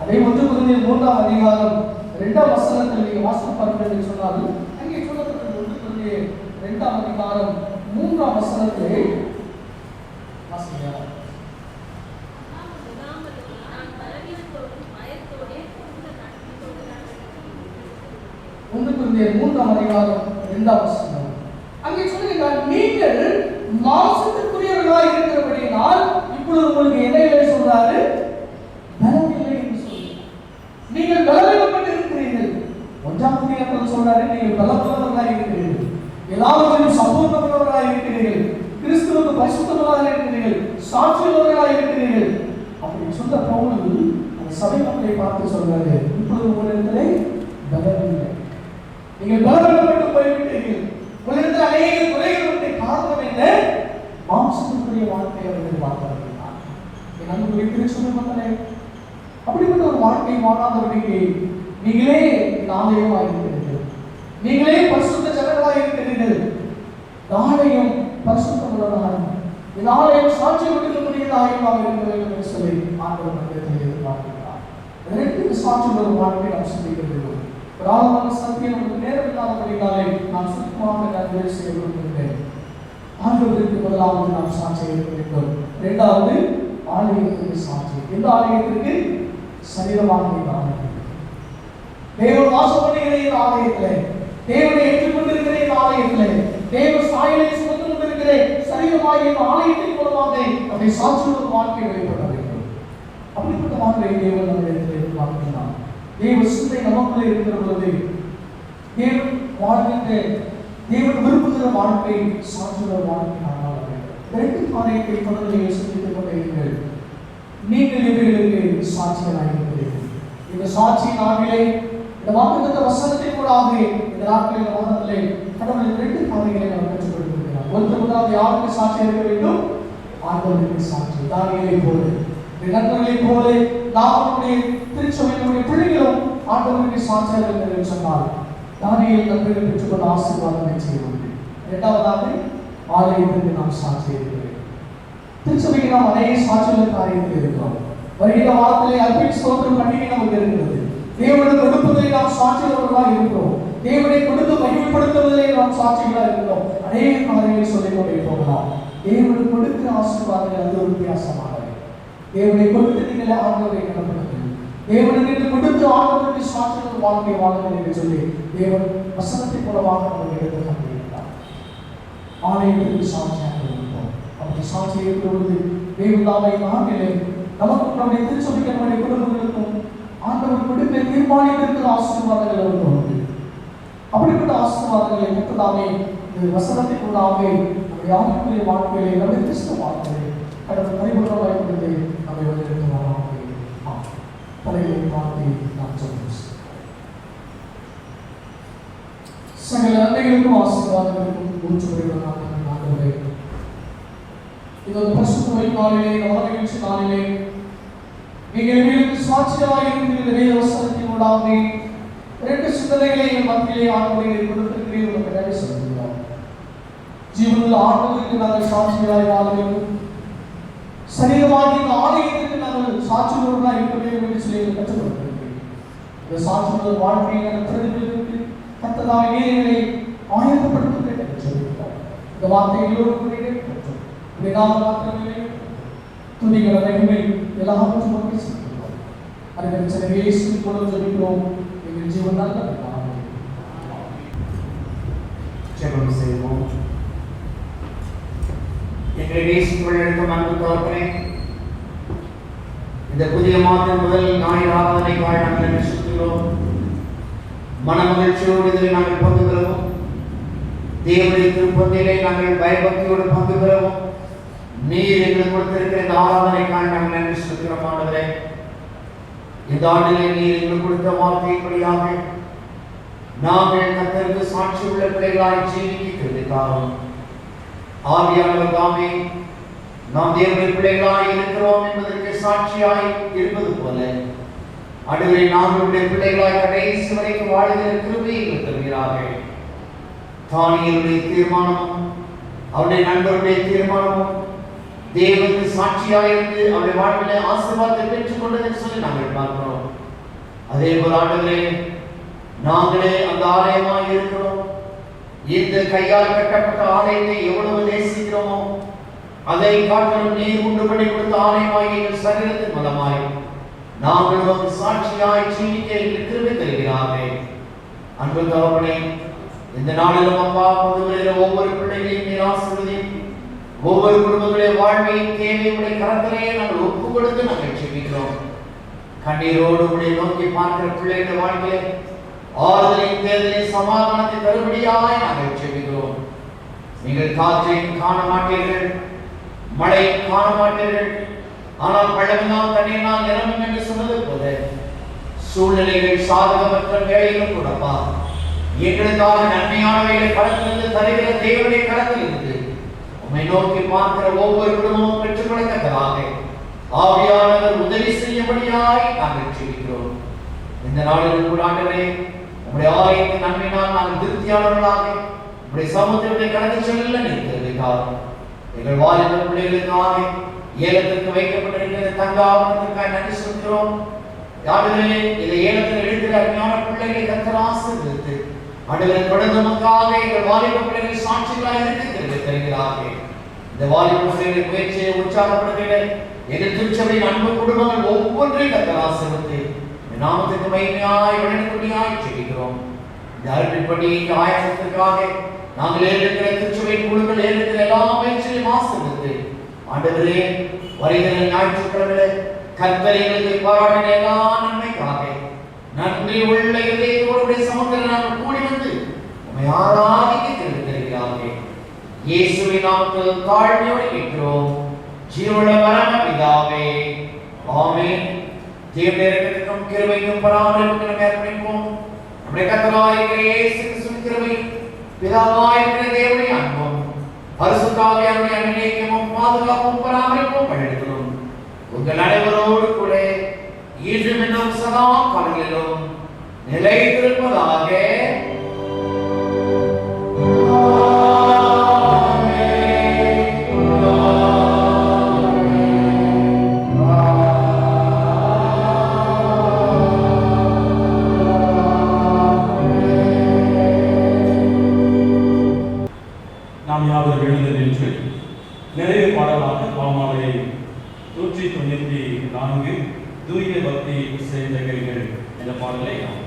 அதே 1 கொரிந்தியர் 3ஆம் அதிகாரம் 2ஆம் வசனத்தில் நீங்க வாசிப்பார்கள் என்று சொன்னால் அங்கே சொல்லப்பட்ட 1 கொரிந்தியர் 2ஆம் அதிகாரம் 3ஆம் வசனத்திலே வாசிக்கிறார். 1 கொரிந்தியர் 3ஆம் அதிகாரம் 2ஆம் வசனம் அங்கே சொல்லுகிறார், நீங்கள் மாம்சத்திற்குரியவர்களாய் இருக்கிறபடியால் இப்பொழுது உங்களுக்கு என்ன இல்லை சொல்றாரு? பலம் இல்லை என்று சொல்றாரு. நீங்கள் பலவீனப்பட்டு இருக்கிறீர்கள். 1ஆம் அதிகாரத்தில் சொல்றாரு, நீங்கள் பலமுள்ளவர்களாய் இருக்கிறீர்கள், எல்லாவற்றிலும் சம்பூர்ணமுள்ளவர்களாய் இருக்கிறீர்கள், கிறிஸ்துவுக்கு பரிசுத்தமுள்ளவர்களாக இருக்கிறீர்கள், சாட்சியுள்ளவர்களாக இருக்கிறீர்கள். அப்படி சொன்ன பவுல் அந்த சபை மக்களை பார்த்து சொல்றாரு, இப்பொழுது உங்களிடத்திலே பலம் இல்லை, நீங்கள் பலவீனப்பட்டு போய்விட்டீர்கள், உங்களிடத்தில் அநேக குறைகள் உண்டு. காரணம் என்ன? மாம்சத்திற்குரிய வாழ்க்கையை அவர்கள் வாழ்ந்தார்கள். என் அன்புக்குரிய திருச்சபை மக்களே, அப்படிப்பட்ட ஒரு வாழ்க்கை வாழாதவர்களுக்கு நீங்களே ஆலயமாக இருக்கிறீர்கள், நீங்களே பரிசுத்த ஜனங்களாக இருக்கிறீர்கள். ஆலயம் பரிசுத்தம் உள்ளதாக, இந்த ஆலயம் சாட்சி கொடுக்கக்கூடியதாக இருக்க வேண்டும் என்று சொல்லி ஆண்டவர் மன்றத்தில் எதிர்பார்க்கிறார். 2 சாட்சி உள்ள வாழ்க்கை நாம் சிந்திக்கிறோம். ராமமான சத்தியம் நமக்கு நேரம் இல்லாதபடினாலே நாம் சுத்தமாக நன்மை செய்ய விரும்புகிறேன். ஆண்டவருக்கு முதலாவது நாம் சாட்சி இருக்க வேண்டும். 2வது ஆலயத்திற்கு சாட்சி. எந்த ஆலயத்திற்கு? சரீரமாக ஆலயம். தேவன் வாசம் பண்ணுகிற இந்த ஆலயத்திலே, தேவனை ஏற்றுக்கொண்டிருக்கிற இந்த ஆலயத்திலே, தேவ சாயலை சுமந்து கொண்டிருக்கிற சரீரமாகிய இந்த ஆலயத்தின் மூலமாக நம்முடைய சாட்சியோட வாழ்க்கை வெளிப்பட வேண்டும். அப்படிப்பட்ட வாழ்க்கை தேவன் நம்மிடத்தில் எதிர்பார்க்கிறார். தேவ சிந்தை நமக்குள்ளே இருக்கிற பொழுது தேவன் வாழ்கின்ற, தேவன் விரும்புகிற வாழ்க்கை சாட்சியோட வாழ்க்கை நாம் வாழ வேண்டும். 2 காரியத்தை தொடர்ந்து யோசித்துக் கொண்டிருக்கிறீர்கள். நீங்கள் இவர்களுக்கு சாட்சிகளாக இருக்கிறீர்கள். இந்த சாட்சி நாளிலே இந்த வாக்குத்தத்த வசனத்தின் கூடாக இந்த நாட்களில் இந்த வாரத்திலே கடவுள் 2 காரியங்களை நாம் கற்றுக் கொடுத்திருக்கிறார். முதலாவது யாருக்கு சாட்சி இருக்க வேண்டும்? ஆண்டவருக்கு சாட்சி. தானியேலை போல, நண்பர்களை போல நாம் நம்முடைய திருச்சபையினுடைய பிள்ளைகளும் ஆண்டவருக்கு சாட்சியாக என்று சொன்னால் தானியேல் நண்பர்களை பெற்றுக்கொண்ட ஆசீர்வாதத்தை செய்ய வேண்டும். 2வதாக ஆலயத்திற்கு நாம் சாட்சி இருக்கிறோம். திருச்சபைக்கு நாம் அநேக சாட்சிகள் காரியத்தில் இருக்கிறோம். வருகிற வாரத்திலே அர்ப்பண ஸ்தோத்திரம் பண்டிகை நமக்கு இருக்கிறது. தேவனுடைய கொடுப்பதை நாம் சாட்சிகளோடு இருக்கிறோம். தேவனை கொடுத்து மகிமைப்படுத்துவதிலே நாம் சாட்சிகளாக இருக்கிறோம். அநேக காரியங்களை சொல்லிக் கொண்டே போகலாம். தேவனை கொடுக்கிற ஆசீர்வாதங்கள் அது ஒரு வித்தியாசமானவை. தேவனை கொடுத்து நீங்கள் ஆண்டவரை கனப்படுத்துங்கள். தேவனுக்கு கொடுத்து ஆண்டவருக்கு சாட்சிகள் வாழ்க்கை வாழுங்கள் என்று சொல்லி தேவன் வசனத்தின் மூலமாக நம்ம எடுத்து காண்பிக்கிறார். ஆலயத்திற்கு சாட்சியாக இருப்போம். அப்படி சாட்சி இருக்கிறது தேவதாவை நாங்களே நமக்கும் நம்முடைய திருச்சபைக்கு நம்முடைய குடும்பங்களுக்கும் ஆண்டவர் கொடுக்க தீர்மானித்திருக்கிற ஆசீர்வாதங்கள் வருகிறது. அப்படிப்பட்ட ஆசீர்வாதங்களை முத்ததாமே இந்த வசனத்திற்குள்ளாமே நம்முடைய ஆவிக்குரிய வாழ்க்கையிலே நம்முடைய கிறிஸ்தவ வாழ்க்கையிலே கடந்த பரிபூர்ணமாய் கொடுத்து நம்மை வந்திருக்கிற தலைகளை பார்த்து நாம் சொல்லுவோம். சகல நன்மைகளுக்கும் ஆசீர்வாதங்களுக்கும் ஊற்றுவதற்காக ஆண்டவரே, இந்த பரிசுத்த நாளிலே நவ நிகழ்ச்சி நாளிலே நீங்கள் எங்களுக்கு சாட்சியாக இருக்கிற வேத வசனத்தின் மூலமாக இரண்டு சிந்தனைகளை எங்கள் மத்தியிலே ஆண்டவரை கொடுத்திருக்கிறீர்கள் என்று நன்றி சொல்கிறோம். ஜீவனுள்ள ஆண்டவருக்கு நாங்கள் சாட்சிகளாய் வாழ வேண்டும். சரீரமாகி இந்த ஆலயத்திற்கு நாங்கள் சாட்சிகளோடு இருக்க வேண்டும் என்று சொல்லி கற்றுக் கொடுத்திருக்கிறீர்கள். இந்த சாட்சிகள் வாழ்க்கையை நாங்கள் பிரதிபலித்து கர்த்தராகிய நீரை ஆயத்தப்படுத்த என்று சொல்கிறோம். இந்த வார்த்தைகளோடு கேட்கிறோம். இதை நாம் மாத்திரமே துதிகளை மகிமை எல்லாவற்றும் நோக்கி செல்கிறோம். அதற்கு சில இயேசுவின் மூலம் ஜெபிக்கிறோம். எங்கள் ஜீவன் நல்ல பிதாவே. ஜெபம் செய்வோம். எங்கள் இயேசுக்குள் இருக்கும் அன்பு தகப்பனே, இந்த புதிய மாதம் முதல் ஞாயிறு ஆராதனைக்காக நாங்கள் நேசிக்கிறோம். மனமகிழ்ச்சியோடு இதில் நாங்கள் பங்கு பெறுவோம். தேவனுடைய திருப்பதியிலே நாங்கள் பயபக்தியோடு பங்கு பெறுவோம். நீர் எங்களுக்கு கொடுத்திருக்கிற இந்த ஆராதனைக்காக நாங்கள் நன்றி செலுத்துகிறோம். ஆண்டவரே, இந்த ஆண்டிலே நீர் எங்களுக்கு கொடுத்த வார்த்தையின்படியாக நாங்கள் கர்த்தருக்கு சாட்சி உள்ள பிள்ளைகளாய் ஜீவிக்கிறதுக்காக ஆவியானவர் தாமே நாம் தேவனுடைய பிள்ளைகளாய் இருக்கிறோம் என்பதற்கு சாட்சியாய் இருப்பது போல அடுவரை நாங்களுடைய பிள்ளைகளாய் கடைசி வரைக்கும் வாழ்கிற கிருபையை தருகிறார்கள். தானியேலுடைய தீர்மானமும் அவருடைய நண்பருடைய தீர்மானமும் தேவனுக்கு சாட்சியாக இருந்து அவருடைய வாழ்விலே ஆசீர்வாதத்தை பெற்றுக் கொண்டதை சொல்லி நாங்கள் பார்க்கிறோம். அதே போல ஆண்டவரே, நாங்களே அந்த ஆலயமாய் இருக்கிறோம். இந்த கையால் கட்டப்பட்ட ஆலயத்தை எவ்வளவு நேசிக்கிறோமோ அதை காட்டிலும் நீர் உண்டுபடி கொடுத்த ஆலயமாய் எங்கள் சரீரத்தின் மூலமாய் நாங்கள் ஒரு சாட்சியாய் ஜீவிக்க எங்களுக்கு கிருபை தருகிறார்கள். அன்பு தகப்பனே, இந்த நாளிலும் அப்பா பொதுவெளியில ஒவ்வொரு பிள்ளைகளையும் நீர் ஆசீர்வதியும். ஒவ்வொரு குடும்பங்களுடைய வாழ்வையும் தேவையுடைய கரத்திலேயே நாங்கள் ஒப்பு கொடுத்து நாங்கள் ஜெபிக்கிறோம். கண்ணீரோடு உடைய நோக்கி பார்க்கிற பிள்ளைகளுடைய வாழ்க்கையை ஆறுதலையும் தேர்தலையும் சமாதானத்தை தருபடியாய் நாங்கள் ஜெபிக்கிறோம். நீங்கள் காற்றையும் காண மாட்டீர்கள், மழையும் காண மாட்டீர்கள், ஆனால் பழமெல்லாம் தண்ணீர்னால் நிரம்பும் என்று சொன்னது போல சூழ்நிலைகள் சாதகமற்ற வேளையிலும் கூடப்பா எங்களுக்காக நன்மையானவைகளை கடத்திலிருந்து தருகிற தேவனுடைய கடத்தில் இருந்து உம்மை நோக்கி பார்க்கிற ஒவ்வொரு குடும்பமும் பெற்றுக் கொள்ளத்தக்கதாக ஆவியானவர் உதவி செய்யும்படியாய் நாங்கள் ஜெபிக்கிறோம். இந்த நாளில் கூட ஆண்டவரே, உம்முடைய ஆலயத்தின் நன்மையினால் நாங்கள் திருப்தியாளர்களாக உம்முடைய சமூகத்தை கடந்து செல்ல நிற்கிறதுக்காக எங்கள் வாலிப பிள்ளைகளுக்காக ஏலத்திற்கு வைக்கப்பட்டிருக்கிற தங்க ஆவணத்திற்காக நன்றி சொல்கிறோம். ஆண்டவரே, இந்த ஏலத்தில் எழுதுகிற அருமையான பிள்ளைகளை கர்த்தர் ஆசீர்வதித்து ஆண்டவரே தொடர்ந்து நமக்காக எங்கள் வாலிப பிள்ளைகள் சாட்சிகளாக இருக்கிறது தருகிறார்கள். இந்த வாலிப பிள்ளைகளின் முயற்சியை உற்சாகப்படுத்துகிற எங்கள் திருச்சபையின் அன்பு குடும்பங்கள் ஒவ்வொன்றையும் கர்த்தர் ஆசீர்வதித்து நாமத்துக்கு மகிமையாய் வழிநடத்தும்படியாய் ஜெபிக்கிறோம். இந்த அருள்படி ஆயத்தத்திற்காக நாங்கள் ஏற்படுகிற திருச்சபை குழுக்கள் ஏற்படுகிற எல்லா முயற்சிகளையும் ஆசீர்வதித்து ஆண்டவரே, வருகிற ஞாயிற்றுக்கிழமை கர்த்தர் எங்களுக்கு பாராட்டின எல்லா நன்மைக்காக நன்றி உள்ள இதயத்தோடு சமூகத்தில் நாங்கள் கூடி வந்து உம்மை ஆராதிக்க தெரிவிக்கிறார்கள். இயேசுவின் நாமத்தில் தாழ்மையோடு கேட்கிறோம் ஜீவனுள்ள பரம பிதாவே, ஆமென். தேவனுடைய கிருபையும் பராமரிப்பும் ஏற்படுவோம். நம்முடைய கர்த்தராகிய இயேசு கிறிஸ்துவின் கிருபையும் பிதாவாயிருக்கிற தேவனுடைய அன்பும் பரிசுத்த ஆவியானவருடைய அன்பினையும் பாதுகாப்பும் பராமரிப்பும் வழிநடத்தும் உங்கள் அனைவரோடு கூட இன்றும் இன்னும் சதா காலங்களிலும் நிலைத்திருப்பதாக. நாம் யாவது எழுந்து நின்று நிறைவு பாடலாக பாமாலை 194 தூய பக்தி சேர்ந்த கைகள் என்ற பாடலை நாம்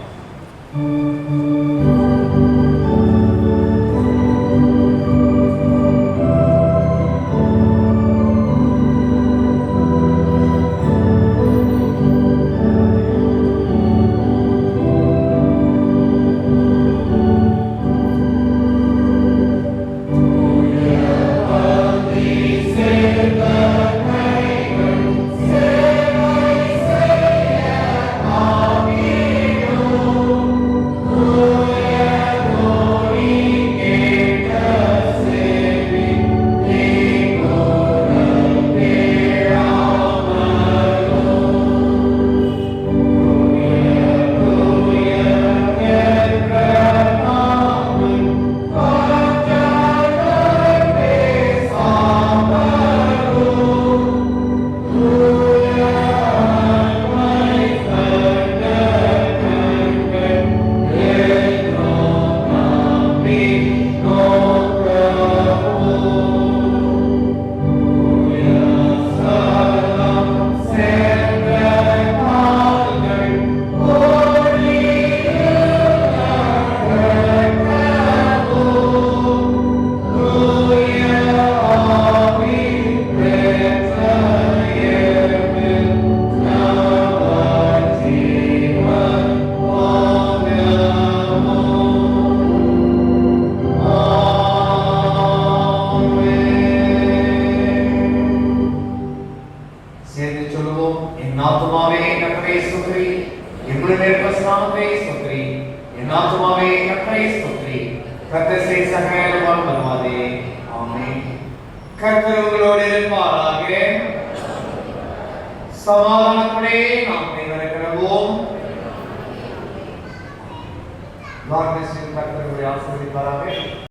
சமாதானத்துடனே நாம் நினைக்கிறோம். கர்த்தருடைய ஆசீர்வாதம்